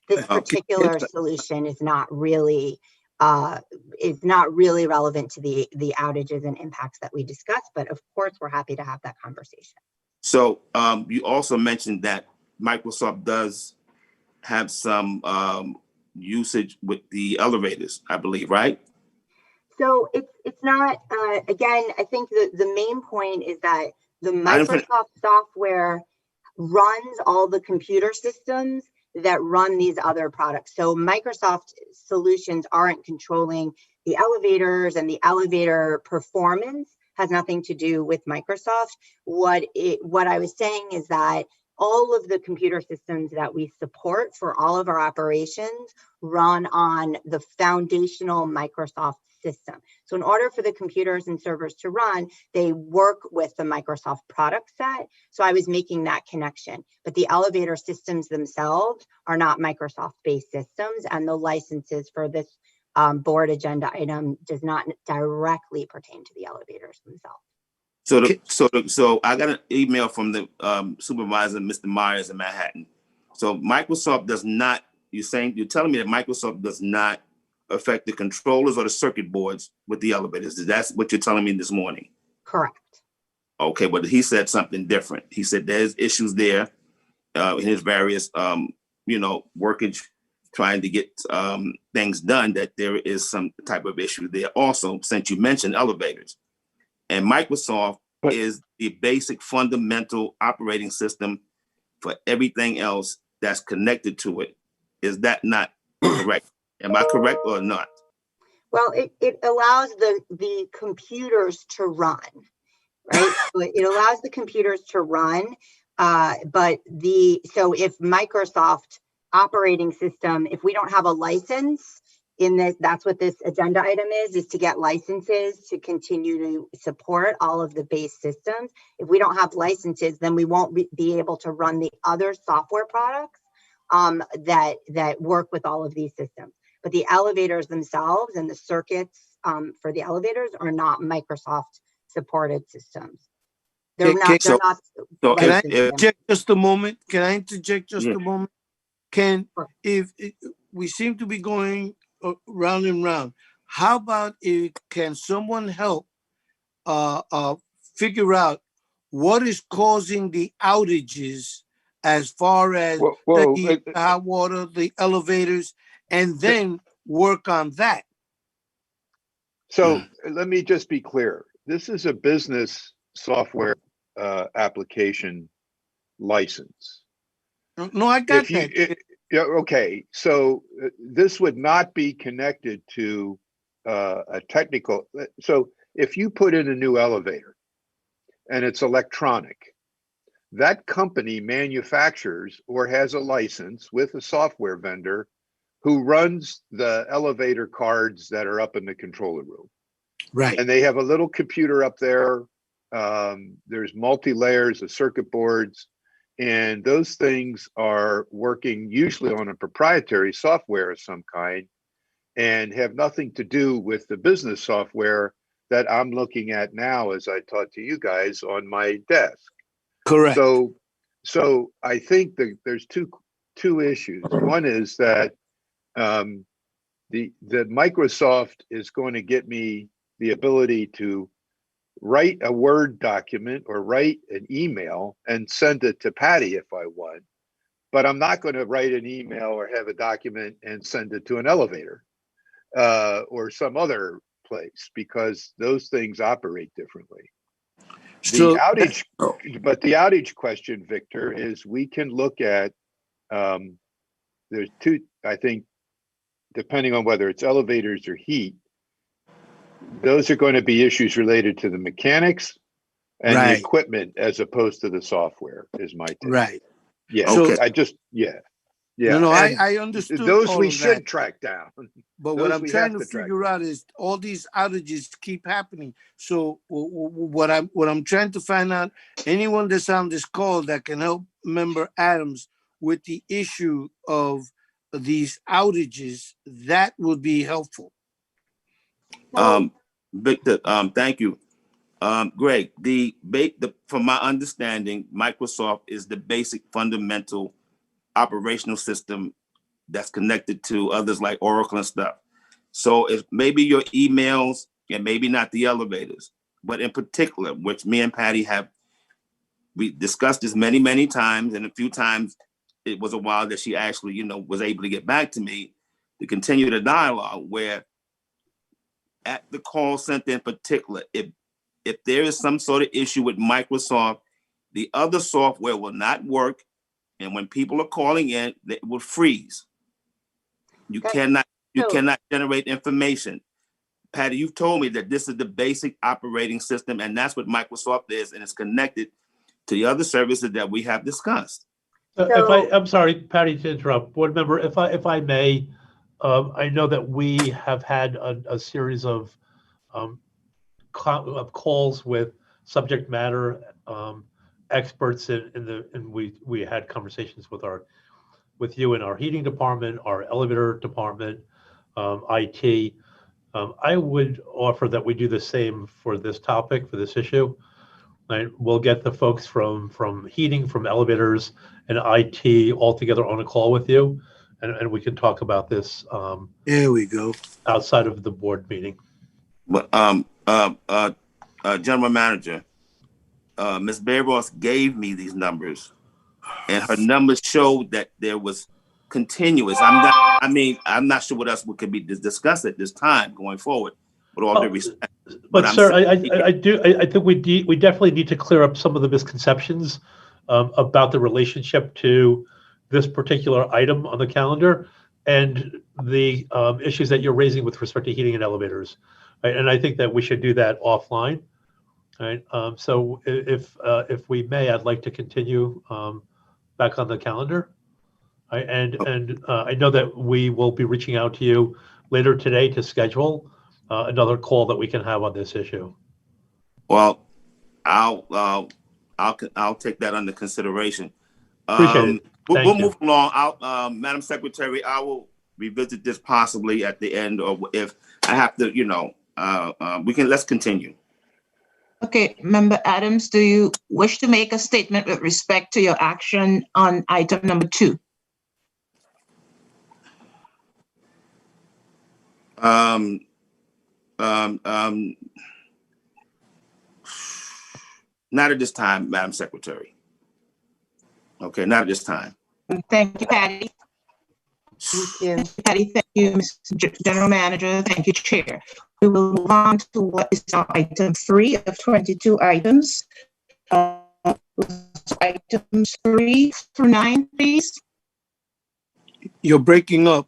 This particular solution is not really relevant to the outages and impacts that we discussed, but of course we're happy to have that conversation. So you also mentioned that Microsoft does have some usage with the elevators, I believe, right? So it's not, again, I think the main point is that the Microsoft software runs all the computer systems that run these other products. So Microsoft solutions aren't controlling the elevators, and the elevator performance has nothing to do with Microsoft. What I was saying is that all of the computer systems that we support for all of our operations run on the foundational Microsoft system. So in order for the computers and servers to run, they work with the Microsoft product set. So I was making that connection, but the elevator systems themselves are not Microsoft-based systems, and the licenses for this board agenda item does not directly pertain to the elevators themselves. So I got an email from the supervisor, Mr. Myers in Manhattan. So Microsoft does not, you're telling me that Microsoft does not affect the controllers or the circuit boards with the elevators. That's what you're telling me this morning? Correct. Okay, but he said something different. He said there's issues there in his various, workage, trying to get things done, that there is some type of issue there also, since you mentioned elevators. And Microsoft is the basic fundamental operating system for everything else that's connected to it. Is that not correct? Am I correct or not? Well, it allows the computers to run, right? So it allows the computers to run, so if Microsoft operating system, if we don't have a license in this, that's what this agenda item is to get licenses to continue to support all of the base systems. If we don't have licenses, then we won't be able to run the other software products that work with all of these systems. But the elevators themselves and the circuits for the elevators are not Microsoft supported systems. They're not. Can I interject just a moment? Can I interject just a moment? If we seem to be going round and round, how about can someone help figure out what is causing the outages as far as the hot water, the elevators, and then work on that? So let me just be clear. This is a business software application license. No, I got that. Okay, so this would not be connected to a technical. So if you put in a new elevator and it's electronic, that company manufactures or has a license with a software vendor who runs the elevator cards that are up in the controller room. Right. And they have a little computer up there. There's multi-layers of circuit boards, and those things are working usually on a proprietary software of some kind and have nothing to do with the business software that I'm looking at now as I talk to you guys on my desk. Correct. So I think that there's two issues. One is that the Microsoft is going to get me the ability to write a Word document or write an email and send it to Patty if I want, but I'm not going to write an email or have a document and send it to an elevator or some other place, because those things operate differently. So outage, but the outage question, Victor, is we can look at, there's two, I think, depending on whether it's elevators or heat, those are going to be issues related to the mechanics and the Right. equipment as opposed to the software, is my take. Right. Yeah. So- I just, yeah. Yeah. No, and I understood those all we of should that. track down. But what Those I'm we trying have to to track figure out is all these outages keep happening. So what I'm trying to find out, anyone that's on this call that can help Member Adams with the issue of these outages, that would be helpful. Victor, thank you. Greg, from my understanding, Microsoft is the basic fundamental operational system that's connected to others like Oracle and stuff. So if maybe your emails and maybe not the elevators, but in particular, which me and Patty we discussed this many, many times, and a few times it was a while that she actually, was able to get back to me to continue the dialogue, where at the call center in particular, if there is some sort of issue with Microsoft, the other software will not work. And when people are calling in, it will freeze. You cannot generate information. Patty, you've told me that this is the basic operating system, and that's what Microsoft is, and it's connected to the other services that we have discussed. I'm sorry, Patty, to interrupt. Board member, if I may, I know that we have had a series of calls with subject matter experts and we had conversations with you in our heating department, our elevator department, IT. I would offer that we do the same for this topic, for this issue. Right? We'll get the folks from heating, from elevators, and IT all together on a call with you, and we can talk about this. There we go. Outside of the board meeting. But General Manager, Ms. Bayros gave me these numbers, and her numbers showed that there was continuous. I'm not sure what else could be discussed at this time going forward. With all due respect. But sir, I think we definitely need to clear up some of the misconceptions about the relationship to this particular item on the calendar and the issues that you're raising with respect to heating and elevators. Right? And I think that we should do that offline. Right? So if we may, I'd like to continue back on the calendar. Right? And I know that we will be reaching out to you later today to schedule another call that we can have on this issue. Well, I'll take that under consideration. Appreciate it. We'll move along. Madam Secretary, I will revisit this possibly at the end, or if I have to, let's continue. Okay, Member Adams, do you wish to make a statement with respect to your action on item number 2? Not at this time, Madam Secretary. Okay, not at this time. Thank you, Patty. Thank you. Thank you, Patty. Thank you, Mr. General Manager. Thank you, Chair. We will move on to what is now item 3 of 22 items. Items 3 through 9, please. You're breaking up.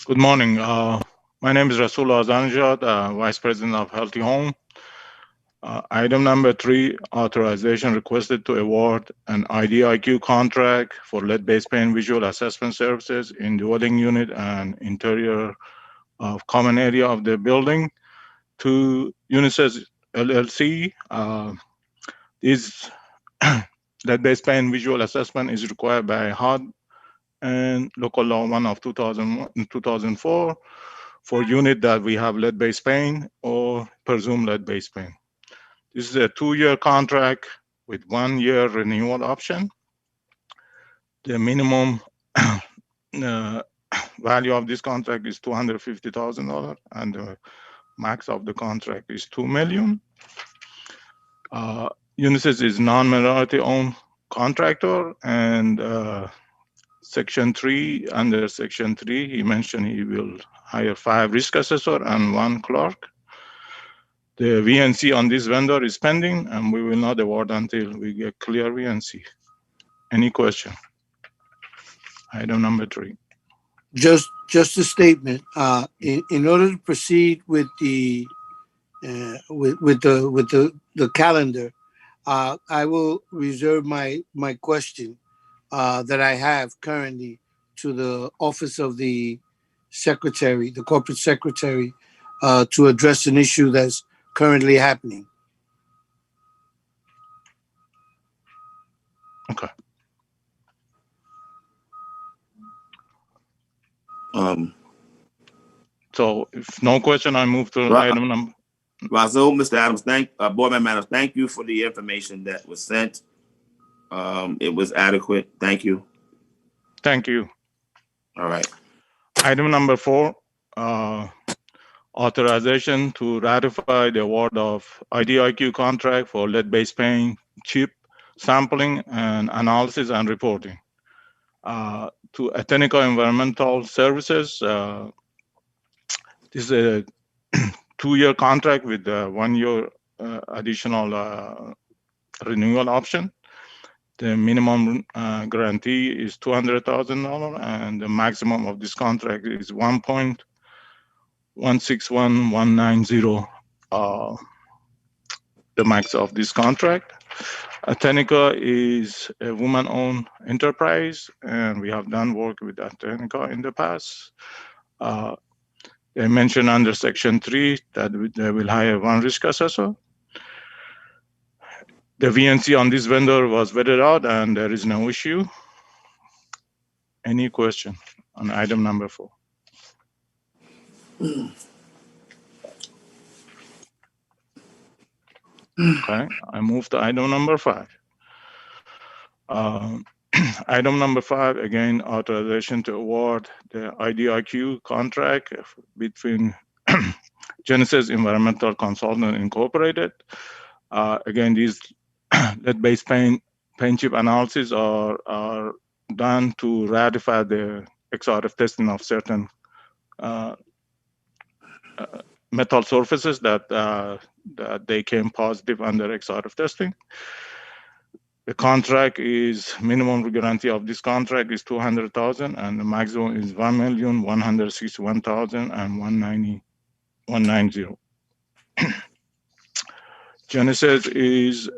Good morning. My name is Rasul Azanjad, Vice President of Healthy Home. Item number 3, authorization requested to award an IDIQ contract for lead-based pain visual assessment services in dwelling unit and interior of common area of the building to Unisys LLC. This lead-based pain visual assessment is required by HUD and Local Law 1 of 2004 for unit that we have lead-based pain or presumed lead-based pain. This is a 2-year contract with 1-year renewal option. The minimum value of this contract is $250,000 and the max of the contract is $2 million. Unisys is non-minority owned contractor, and under Section 3, he mentioned he will hire 5 risk assessor and 1 clerk. The VNC on this vendor is pending, and we will not award until we get clear VNC. Any question? Item number 3. Just a statement. In order to proceed with the calendar, I will reserve my question that I have currently to the office of the secretary, the corporate secretary, to address an issue that's currently happening. Okay. So if no question, I move to item number. Razul, Mr. Adams, Board Member Adams, thank you for the information that was sent. It was adequate. Thank you. Thank you. All right. Item number 4, authorization to ratify the award of IDIQ contract for lead-based paint chip sampling and analysis and reporting to Atenica Environmental Services. This is a 2-year contract with 1 year additional renewal option. The minimum guarantee is $200,000, and the maximum of this contract is $1.161190. The max of this contract. Atenica is a woman-owned enterprise, and we have done work with Atenica in the past. They mentioned under Section 3 that they will hire 1 risk assessor. The VNC on this vendor was vetted out, and there is no issue. Any question on item number 4? Okay, I move to item number 5. Item number 5, again, authorization to award the IDIQ contract between Genesis Environmental Consultant Incorporated. Again, these lead-based paint chip analysis are done to ratify the XRF testing of certain metal surfaces that they came positive under XRF testing. The contract is minimum guarantee of this contract is $200,000, and the maximum is $1,161,190. Genesis is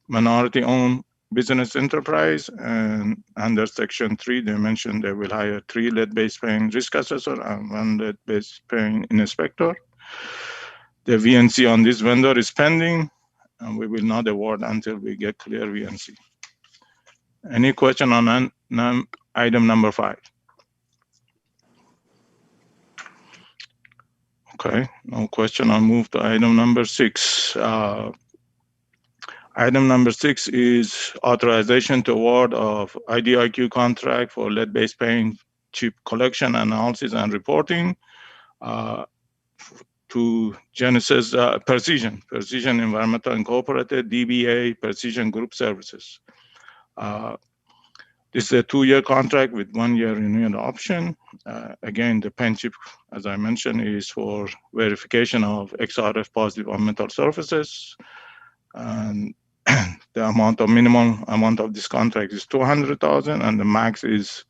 minority-owned business enterprise, and under Section 3, they mentioned they will hire 3 lead-based paint risk assessor and 1 lead-based paint inspector. The VNC on this vendor is pending, and we will not award until we get clear VNC. Any question on item number 5? Okay, no question. I'll move to item number 6. Item number 6 is authorization to award of IDIQ contract for lead-based paint chip collection, analysis, and reporting to Genesis Precision Environmental Incorporated, DBA Precision Group Services. This is a 2-year contract with 1 year renewal option. Again, the paint chip, as I mentioned, is for verification of XRF positive on metal surfaces. And the minimum amount of this contract is $200,000, and the max is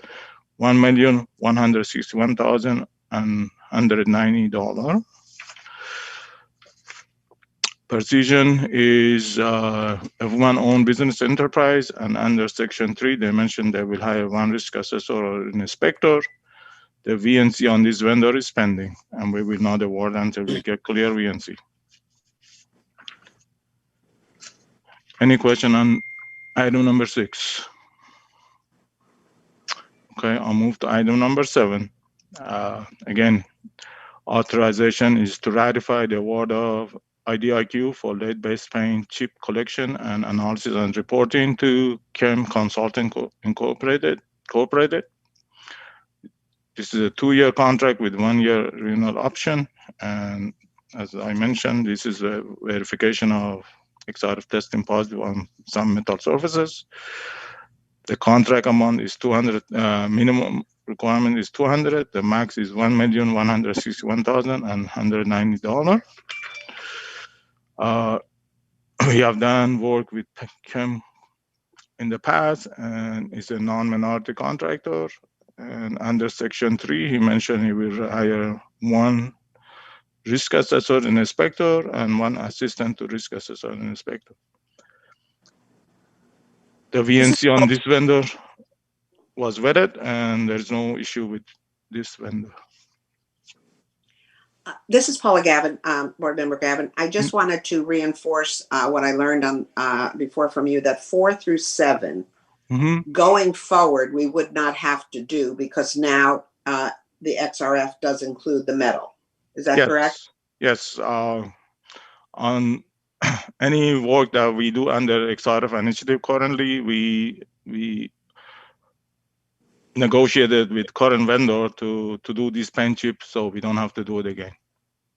$1,161,190. Precision is a woman-owned business enterprise, and under Section 3, they mentioned they will hire 1 risk assessor or an inspector. The VNC on this vendor is pending, and we will not award until we get clear VNC. Any question on item number 6? Okay, I'll move to item number 7. Again, authorization is to ratify the award of IDIQ for lead-based paint chip collection and analysis and reporting to Chem Consulting Incorporated. This is a 2-year contract with 1 year renewal option. And as I mentioned, this is a verification of XRF testing positive on some metal surfaces. The contract amount is 200, minimum requirement is 200. The max is $1,161,190. Uh, we have done work with Kim in the past, and is a non-minority contractor. And under Section 3, he mentioned he will hire one risk assessor and inspector and one assistant to risk assessor and inspector. The VNC on this vendor was vetted, and there's no issue with this vendor. This is Paula Gavin, Board Member Gavin. I just wanted to reinforce what I learned on before from you, that 4 through 7, going forward, we would not have to do, because now the XRF does include the metal. Is that correct? Yes. On any work that we do under XRF initiative currently, we negotiated with current vendor to do this paint chip, so we don't have to do it again.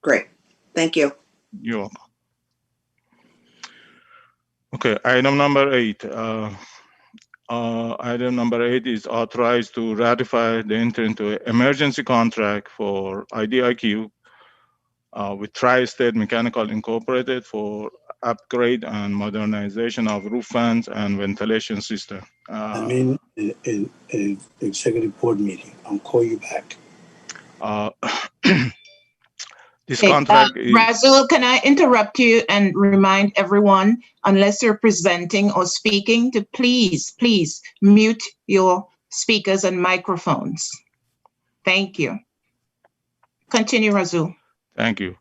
Great. Thank you. You're welcome. Okay, item number 8. Item number 8 is authorized to ratify the entry into an emergency contract for IDIQ with Tri-State Mechanical Incorporated for upgrade and modernization of roof fans and ventilation system. I'm in an executive board meeting. I'll call you back. This contract is... Razul, can I interrupt you and remind everyone, unless you're presenting or speaking, to please mute your speakers and microphones. Thank you. Continue, Razul. Thank you.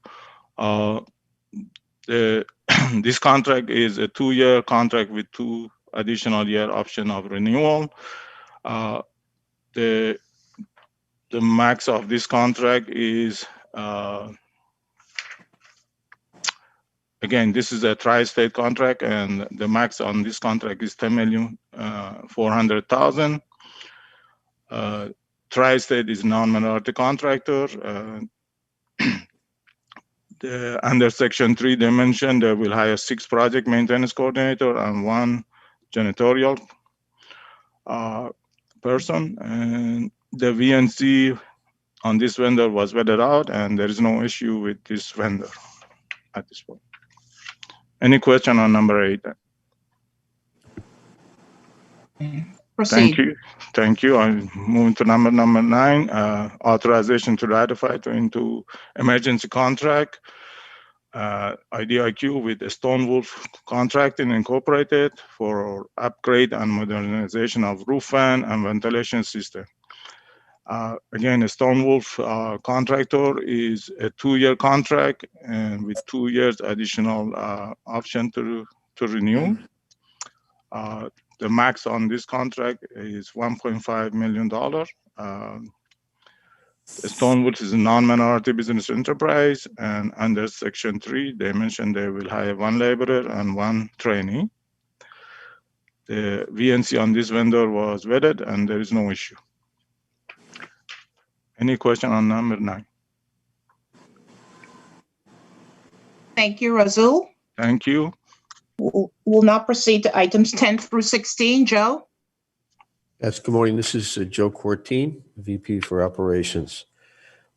This contract is a 2-year contract with 2 additional year option of renewal. The max of this contract is, again, this is a tri-state contract, and the max on this contract is $10,400,000. Tri-state is non-minority contractor. Under Section 3, they mentioned they will hire 6 project maintenance coordinator and 1 janitorial person. And the VNC on this vendor was vetted out, and there is no issue with this vendor at this point. Any question on number 8? Proceed. Thank you. I'm moving to number 9, authorization to ratify into emergency contract, IDIQ with Stonewolf Contracting Incorporated for upgrade and modernization of roof fan and ventilation system. Again, a Stonewolf contractor is a 2-year contract, and with 2 years additional option to renew. The max on this contract is $1.5 million. Stonewolf is a non-minority business enterprise, and under Section 3, they mentioned they will hire 1 laborer and 1 trainee. The VNC on this vendor was vetted, and there is no issue. Any question on number 9? Thank you, Razul. Thank you. We'll now proceed to items 10 through 16. Joe? Yes, good morning. This is Joe Cortine, VP for Operations.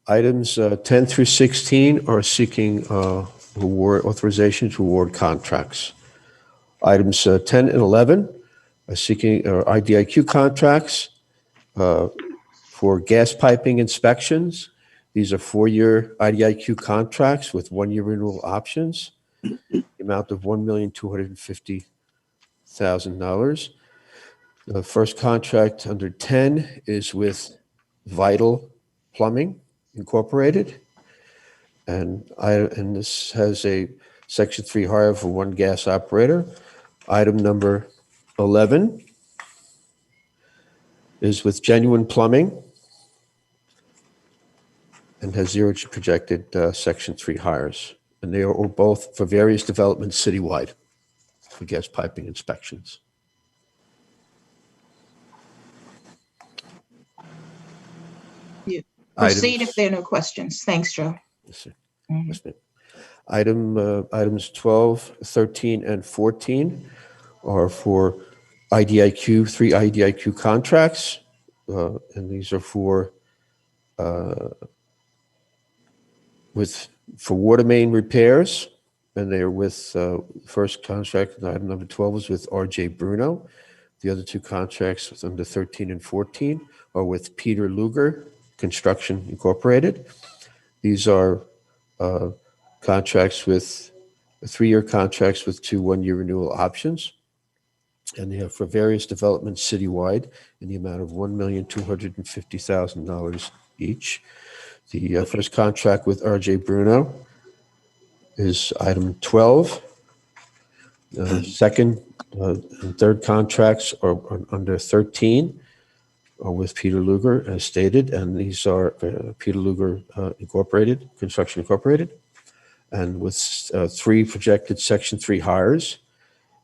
Items 10 through 16 are seeking authorization to award contracts. Items 10 and 11 are seeking IDIQ contracts for gas piping inspections. These are 4-year IDIQ contracts with 1-year renewal options. The amount of $1,250,000. The first contract under 10 is with Vital Plumbing Incorporated. And this has a Section 3 hire for 1 gas operator. Item number 11 is with Genuine Plumbing and has 0 projected Section 3 hires. And they are both for various developments citywide for gas piping inspections. Proceed if there are no questions. Thanks, Joe. Yes, sir. Yes, ma'am. Items 12, 13, and 14 are for IDIQ, 3 IDIQ contracts. And these are for water main repairs and they are with, first contract, item number 12 is with RJ Bruno. The other two contracts with under 13 and 14 are with Peter Luger Construction Incorporated. These are contracts with 3-year contracts with 2 1-year renewal options. And they are for various developments citywide in the amount of $1,250,000 each. The first contract with RJ Bruno is item 12. Second and third contracts are under 13 are with Peter Luger as stated, and these are Peter Luger Incorporated, Construction Incorporated, and with 3 projected Section 3 hires,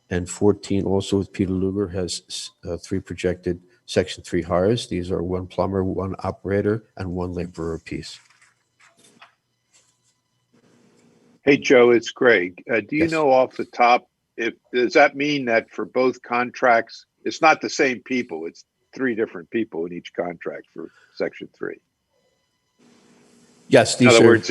and 14 also with Peter Luger has 3 projected Section 3 hires. These are 1 plumber, 1 operator, and 1 laborer apiece. Hey, Joe, it's Greg. Do you Yes. know off the top, does that mean that for both contracts, it's not the same people, it's 3 different people in each contract for Section 3? Yes, In these other are words,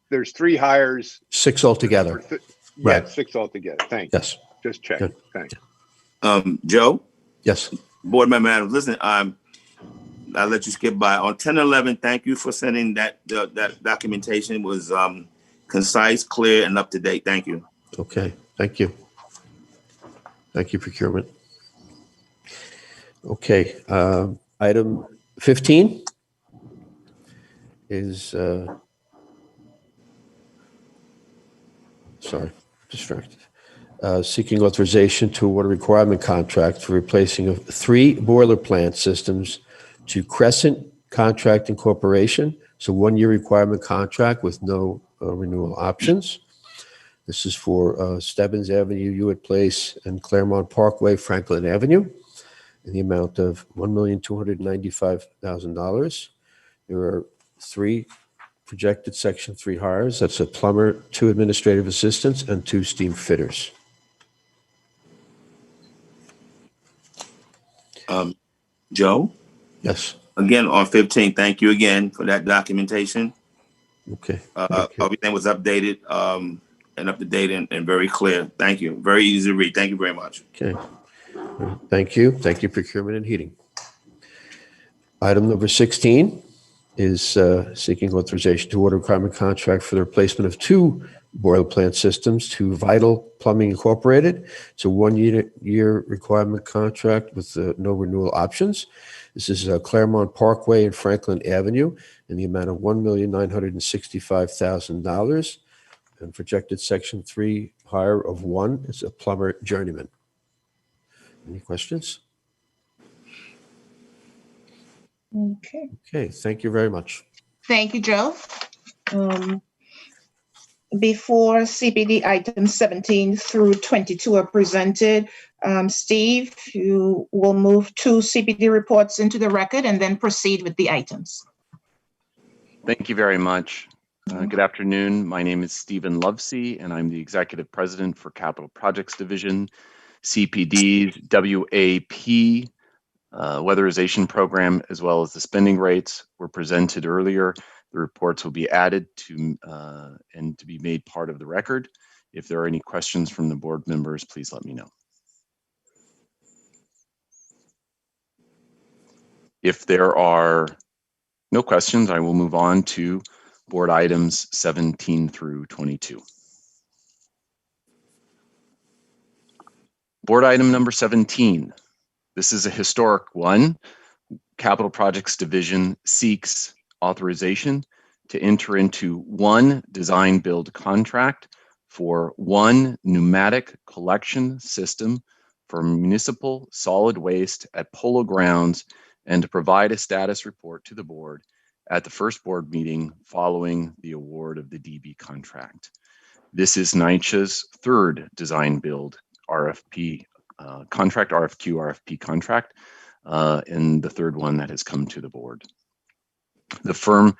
there's 3 hires. 6 altogether. Yeah, Right. 6 altogether. Thanks. Yes. Just check. Good. Thanks. Joe, Yes. board member Adams, listen, I'll let you skip by on 10-11. Thank you for sending that documentation. It was concise, clear, and up to date. Thank you. Okay. Thank you. Thank you, procurement. Okay. Item 15 is, sorry, distracted. Seeking authorization to award a requirement contract for replacing of 3 boiler plant systems to Crescent Contracting Corporation. It's a 1-year requirement contract with no renewal options. This is for Stebbins Avenue, Hewitt Place, and Claremont Parkway, Franklin Avenue, in the amount of $1,295,000. There are 3 projected Section 3 hires. That's a plumber, 2 administrative assistants, and 2 steam fitters. Joe? Yes. Again, on 15, thank you again for that documentation. Okay. Thank you. Everything was updated and up to date and very clear. Thank you. Very easy to read. Thank you very much. Okay. Thank you. Thank you, procurement and heating. Item number 16 is seeking authorization to award a requirement contract for the replacement of 2 boiler plant systems to Vital Plumbing Incorporated. It's a 1-year requirement contract with no renewal options. This is Claremont Parkway and Franklin Avenue in the amount of $1,965,000, and projected Section 3 hire of 1 is a plumber journeyman. Any questions? Okay. Okay, thank you very much. Thank you, Joe. Before CPD items 17 through 22 are presented, Steve, you will move 2 CPD reports into the record and then proceed with the items. Thank you very much. Good afternoon. My name is Stephen Lovesey, and I'm the Executive President for Capital Projects Division. CPD's WAP weatherization program, as well as the spending rates, were presented earlier. The reports will be added to and to be made part of the record. If there are any questions from the board members, please let me know. If there are no questions, I will move on to board items 17 through 22. Board item number 17. This is a historic one. Capital Projects Division seeks authorization to enter into 1 design build contract for 1 pneumatic collection system for municipal solid waste at Polo Grounds, and to provide a status report to the board at the first board meeting following the award of the DB contract. This is NYCHA's 3rd design build RFP contract, RFP contract, and the 3rd one that has come to the board. The firm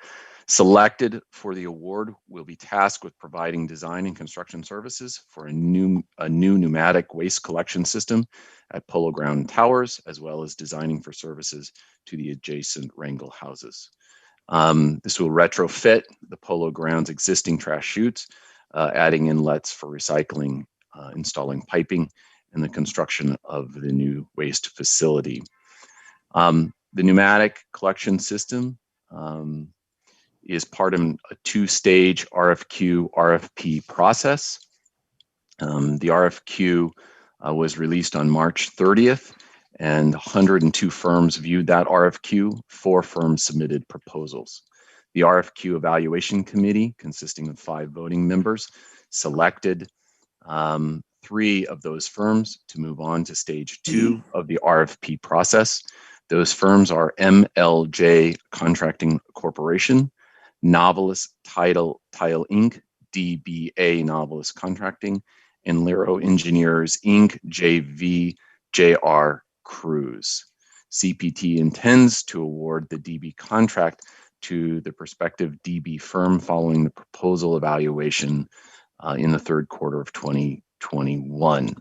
selected for the award will be tasked with providing design and construction services for a new pneumatic waste collection system at Polo Ground Towers, as well as designing for services to the adjacent Wrangell houses. This will retrofit the Polo Grounds existing trash chutes adding inlets for recycling, installing piping, and the construction of the new waste facility. The pneumatic collection system is part of a two-stage RFQ/RFP process. The RFQ was released on March 30th, and 102 firms viewed that RFQ. 4 firms submitted proposals. The RFQ evaluation committee, consisting of 5 voting members, selected 3 of those firms to move on to stage 2 of the RFP process. Those firms are MLJ Contracting Corporation, Novelist Tile Inc., DBA Novelist Contracting, and Lero Engineers Inc., JVJR Crews. CPT intends to award the DB contract to the prospective DB firm following the proposal evaluation in the third quarter of 2021.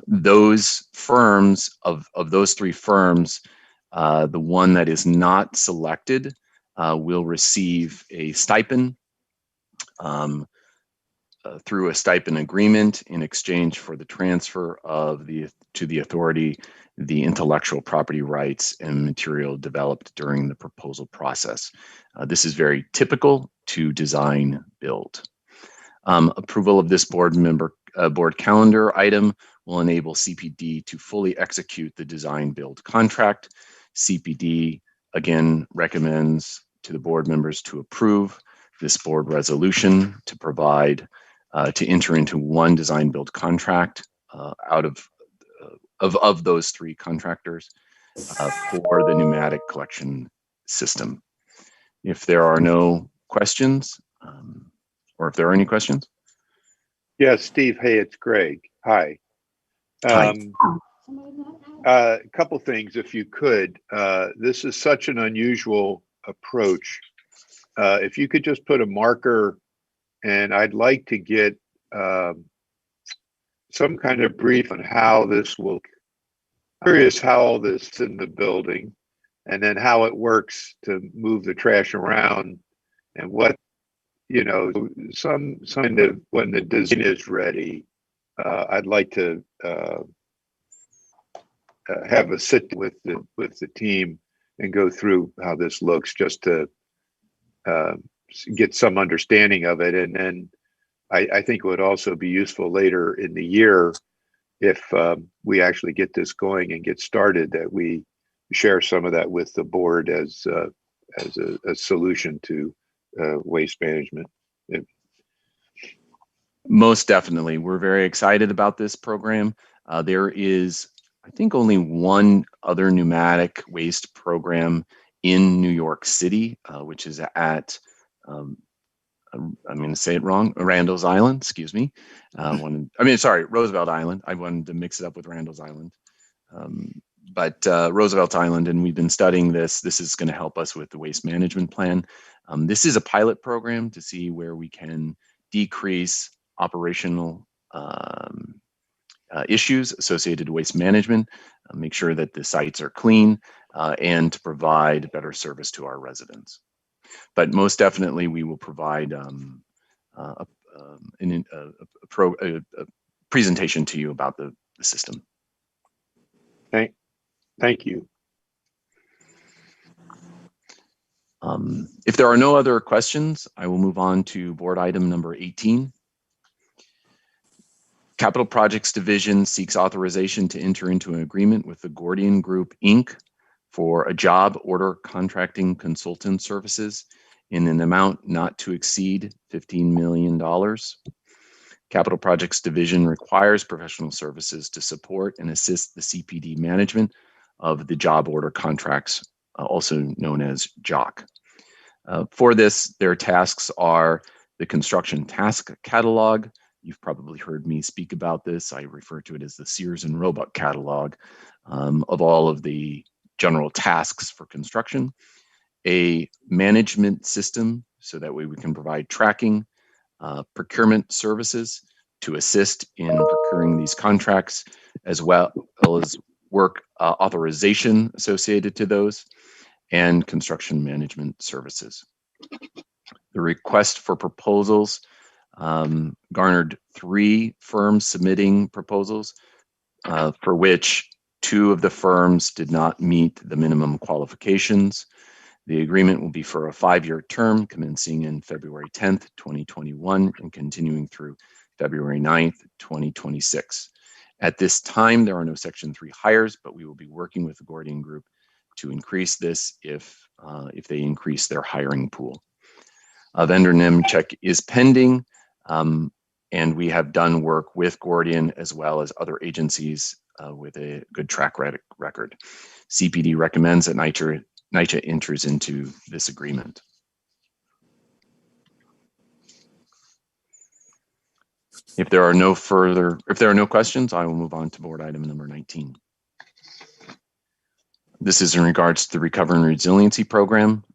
Those firms, of those 3 firms, the one that is not selected will receive a stipend through a stipend agreement in exchange for the transfer of to the authority the intellectual property rights and material developed during the proposal process. This is very typical to design build. Approval of this board calendar item will enable CPD to fully execute the design build contract. CPD again recommends to the board members to approve this board resolution to provide to enter into one design build contract out of those 3 contractors for the pneumatic collection system. If there are no questions, or if there are any questions. Yes, Steve. Hey, it's Greg. Hi. Hi. A couple things, if you could. This is such an unusual approach. If you could just put a marker, and I'd like to get some kind of brief on how this will, curious how all this is in the building, and then how it works to move the trash around, and what, you know, some kind of, when the design is ready, I'd like to have a sit with the team and go through how this looks, just to get some understanding of it. And then I think it would also be useful later in the year, if we actually get this going and get started, that we share some of that with the board as a solution to waste management. Most definitely. We're very excited about this program. There is, I think, only one other pneumatic waste program in New York City, which is at, I'm going to say it wrong, Randall's Island, excuse me. Roosevelt Island. I wanted to mix it up with Randall's Island. But Roosevelt Island, and we've been studying this. This is going to help us with the waste management plan. This is a pilot program to see where we can decrease operational issues associated with waste management, make sure that the sites are clean, and to provide better service to our residents. But most definitely, we will provide a presentation to you about the system. Thank you. If there are no other questions, I will move on to board item number 18. Capital Projects Division seeks authorization to enter into an agreement with the Gordian Group, Inc. for a job order contracting consultant services in an amount not to exceed $15 million. Capital Projects Division requires professional services to support and assist the CPD management of the job order contracts, also known as JOC. For this, their tasks are the construction task catalog. You've probably heard me speak about this. I refer to it as the Sears and Roebuck catalog of all of the general tasks for construction. A management system, so that way we can provide tracking, procurement services to assist in procuring these contracts, as well as work authorization associated to those, and construction management services. The request for proposals garnered 3 firms submitting proposals, for which 2 of the firms did not meet the minimum qualifications. The agreement will be for a 5-year term commencing in February 10th, 2021 and continuing through February 9th, 2026. At this time, there are no Section 3 hires, but we will be working with the Gordian Group to increase this if they increase their hiring pool. A vendor NIM check is pending, and we have done work with Gordian as well as other agencies with a good track record. CPD recommends that NYCHA enters into this agreement. If there are no questions, I will move on to board item number 19. This is in regards to the Recovery and Resiliency Program.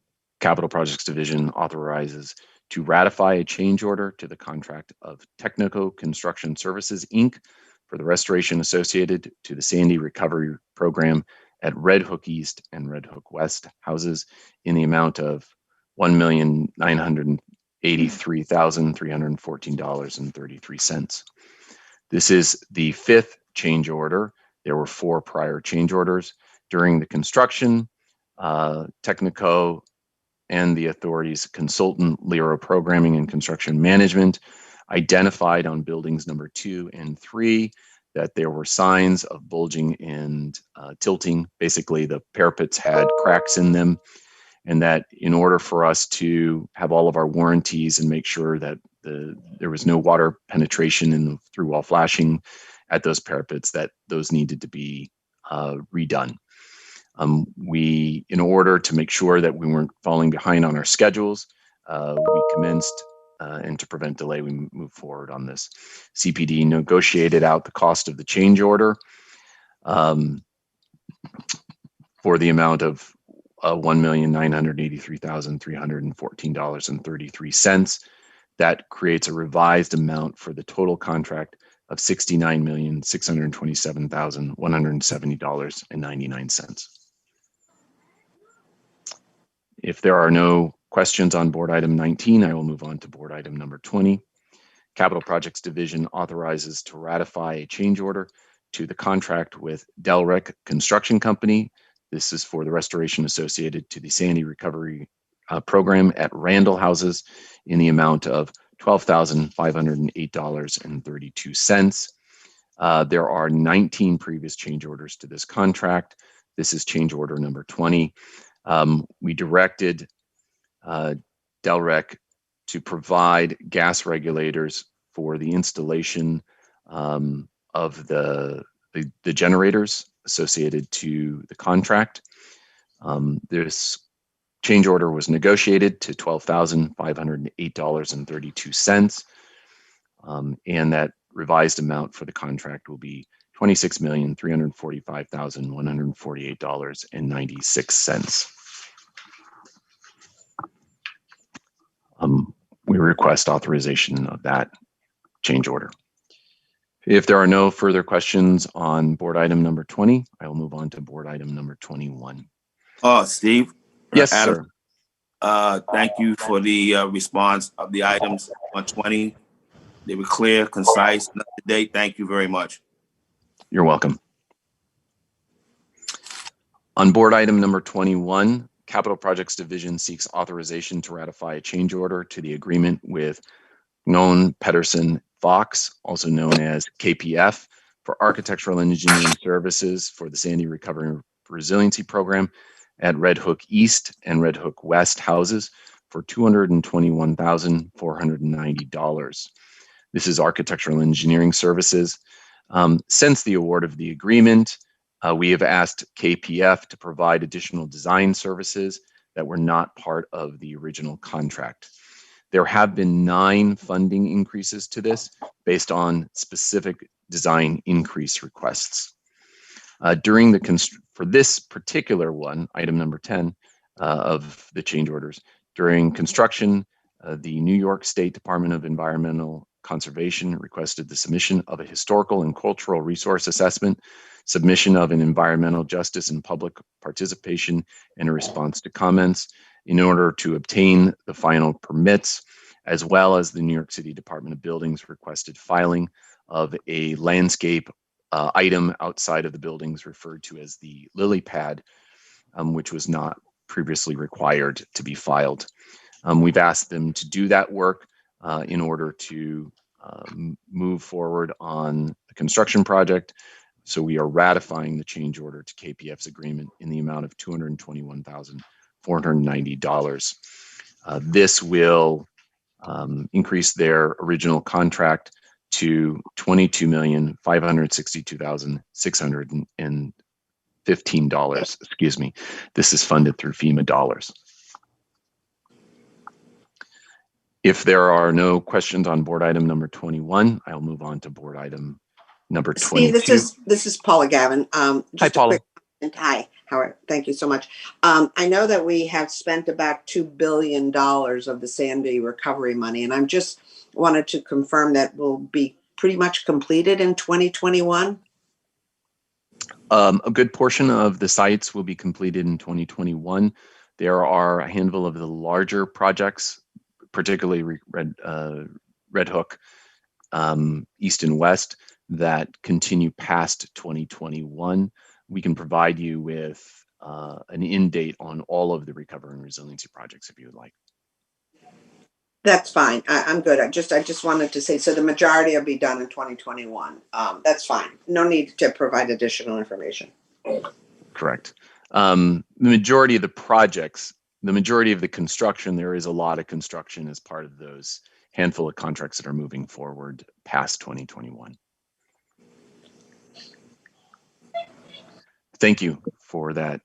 Capital Projects Division authorizes to ratify a change order to the contract of Technico Construction Services, Inc. for the restoration associated to the Sandy Recovery Program at Red Hook East and Red Hook West houses in the amount of $1,983,314.33. This is the 5th change order. There were 4 prior change orders. During the construction, Technico and the authority's consultant, Lero Programming and Construction Management, identified on buildings number 2 and 3 that there were signs of bulging and tilting. Basically, the parapets had cracks in them, and that in order for us to have all of our warranties and make sure that there was no water penetration in the through-wall flashing at those parapets, that those needed to be redone. In order to make sure that we weren't falling behind on our schedules, we commenced, and to prevent delay, we moved forward on this. CPD negotiated out the cost of the change order for the amount of $1,983,314.33. That creates a revised amount for the total contract of $69,627,170.99. If there are no questions on board item 19, I will move on to board item number 20. Capital Projects Division authorizes to ratify a change order to the contract with Delrec Construction Company. This is for the restoration associated to the Sandy Recovery Program at Randall Houses in the amount of $12,508.32. There are 19 previous change orders to this contract. This is change order number 20. We directed Delrec to provide gas regulators for the installation of the generators associated to the contract. This change order was negotiated to $12,508.32, and that revised amount for the contract will be $26,345,148.96. We request authorization of that change order. If there are no further questions on board item number 20, I will move on to board item number 21. Steve? Yes, Adam, sir. thank you for the response of the items on 20. They were clear, concise, and up to date. Thank you very much. You're welcome. On board item number 21, Capital Projects Division seeks authorization to ratify a change order to the agreement with Known Pedersen Fox, also known as KPF, for architectural engineering services for the Sandy Recovery and Resiliency Program at Red Hook East and Red Hook West houses for $221,490. This is architectural engineering services. Since the award of the agreement, we have asked KPF to provide additional design services that were not part of the original contract. There have been 9 funding increases to this based on specific design increase requests. For this particular one, item number 10 of the change orders, during construction, the New York State Department of Environmental Conservation requested the submission of a historical and cultural resource assessment, submission of an environmental justice and public participation, and a response to comments in order to obtain the final permits. as well as the New York City Department of Buildings requested filing of a landscape item outside of the buildings referred to as the lily pad, which was not previously required to be filed. We've asked them to do that work in order to move forward on the construction project. So we are ratifying the change order to KPF's agreement in the amount of $221,490. This will increase their original contract to $22,562,615. Excuse me. This is funded through FEMA dollars. If there are no questions on board item number 21, I'll move on to board item number 22. Steve, this is Paula Gavin. Hi, Paula. Hi, Howard. Thank you so much. I know that we have spent about $2 billion of the Sandy recovery money, and I'm just wanted to confirm that will be pretty much completed in 2021. A good portion of the sites will be completed in 2021. There are a handful of the larger projects, particularly Red Hook, East and West, that continue past 2021. We can provide you with an end date on all of the recovery and resiliency projects if you would like. That's fine. I'm good. I just wanted to say, so the majority will be done in 2021. That's fine. No need to provide additional information. Correct. The majority of the projects, the majority of the construction, there is a lot of construction as part of those handful of contracts that are moving forward past 2021. Thank you for that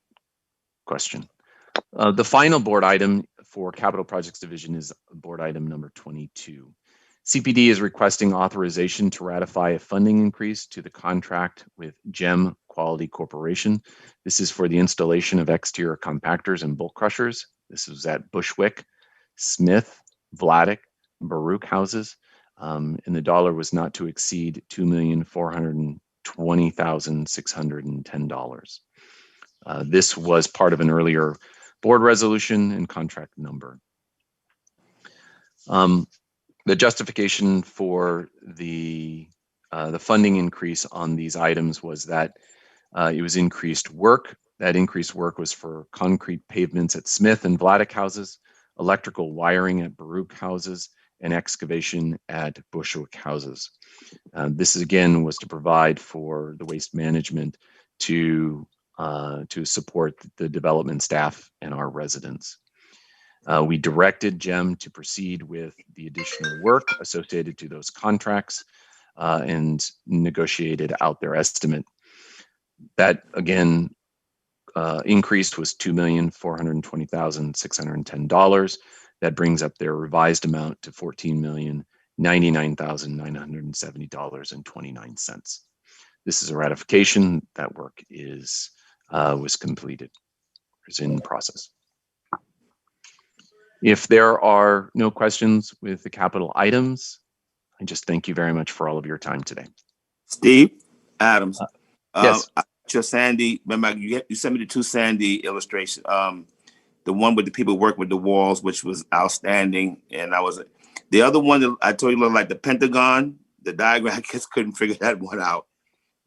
question. The final board item for Capital Projects Division is board item number 22. CPD is requesting authorization to ratify a funding increase to the contract with GEM Quality Corporation. This is for the installation of exterior compactors and bulk crushers. This is at Bushwick, Smith, Vladeck, Baruch houses, and the dollar was not to exceed $2,420,610. This was part of an earlier board resolution and contract number. The justification for the funding increase on these items was that it was increased work. That increased work was for concrete pavements at Smith and Vladeck houses, electrical wiring at Baruch houses, and excavation at Bushwick houses. This again was to provide for the waste management to support the development staff and our residents. We directed GEM to proceed with the additional work associated to those contracts and negotiated out their estimate. That again increased was $2,420,610. That brings up their revised amount to $14,099,970.29. This is a ratification. That work is was completed, is in process. If there are no questions with the capital items, I just thank you very much for all of your time today. Steve Adams. Yes. Your Sandy, remember you sent me the two Sandy illustrations. The one with the people working with the walls, which was outstanding, and the other one that I told you looked like the Pentagon. The diagram, I just couldn't figure that one out.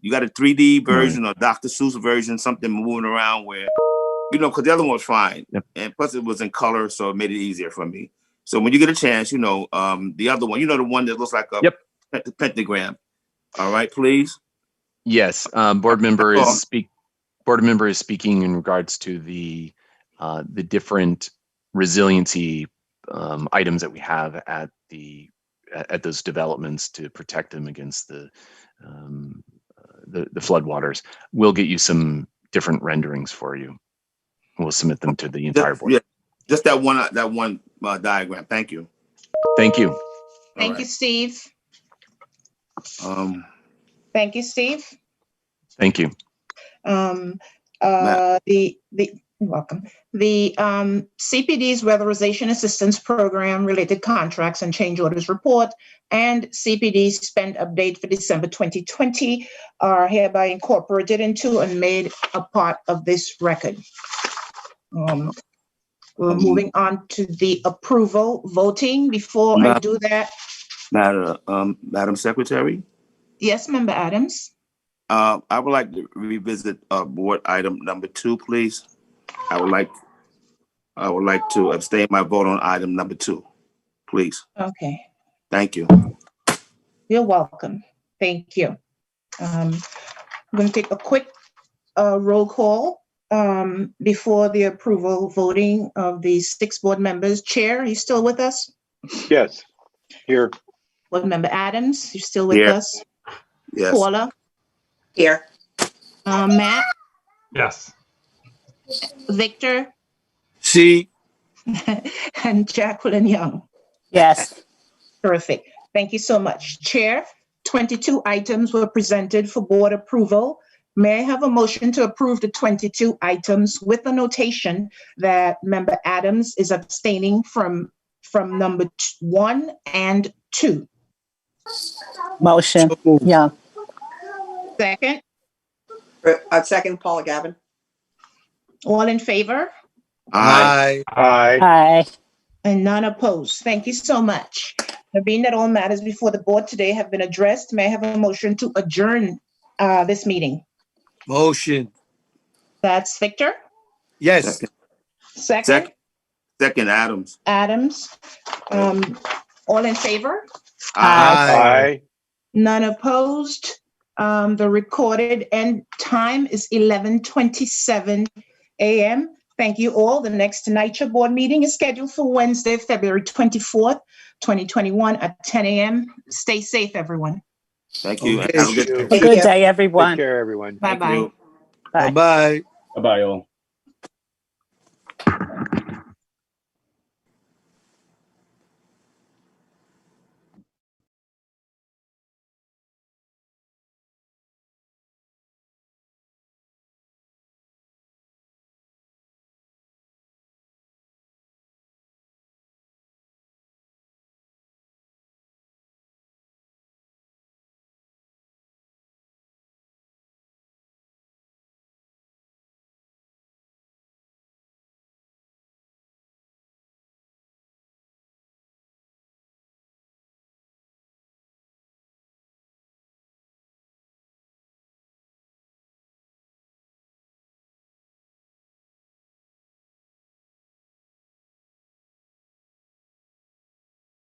You got a 3D version or Dr. Seuss version, something moving around where, because the other one was fine. Yep. And plus it was in color, so it made it easier for me. So when you get a chance, the other one, the one that looks like a pentagram. All right, please. Yes, board member is speaking in regards to the different resiliency items that we have at those developments to protect them against the floodwaters. We'll get you some different renderings for you. We'll submit them to the entire board. Yeah, just that one diagram. Thank you. Thank you. Thank you, Steve. Thank you, Steve. Thank you. Welcome. The CPD's Weatherization Assistance Program related contracts and change orders report and CPD's spend update for December 2020 are hereby incorporated into and made a part of this record. We're moving on to the approval voting. Before I do that, Madam Secretary, yes, Member Adams. I would like to revisit board item number 2, please. I would like to abstain my vote on item number 2, please. Okay, Thank you. you're welcome. Thank you. I'm going to take a quick roll call before the approval voting of the 6 board members. Chair, are you still with us? Yes, here. Board Member Adams, you still with Here. us? Yes. Paula? Here. Matt? Yes. Victor? See, And Jacqueline Young? Yes. Terrific. Thank you so much. Chair, 22 items were presented for board approval. May I have a motion to approve the 22 items with a notation that Member Adams is abstaining from number 1 and 2? Motion. So moved. Young. Second, Second, Paula Gavin. all in favor? Aye. Aye. Aye. And none opposed. Thank you so much. Now, being that all matters before the board today have been addressed, may I have a motion to adjourn this meeting? Motion. That's Victor. Yes. Second, Second, Adams. Adams. All in favor? Aye. None opposed. The recorded end time is 11:27 a.m. Thank you all. The next NYCHA board meeting is scheduled for Wednesday, February 24th, 2021 at 10 a.m. Stay safe, everyone. Thank you. Okay. Have a good day. Have a good day, everyone. Take care, everyone. Bye-bye. Thank you. Bye. Bye-bye. Bye-bye, all.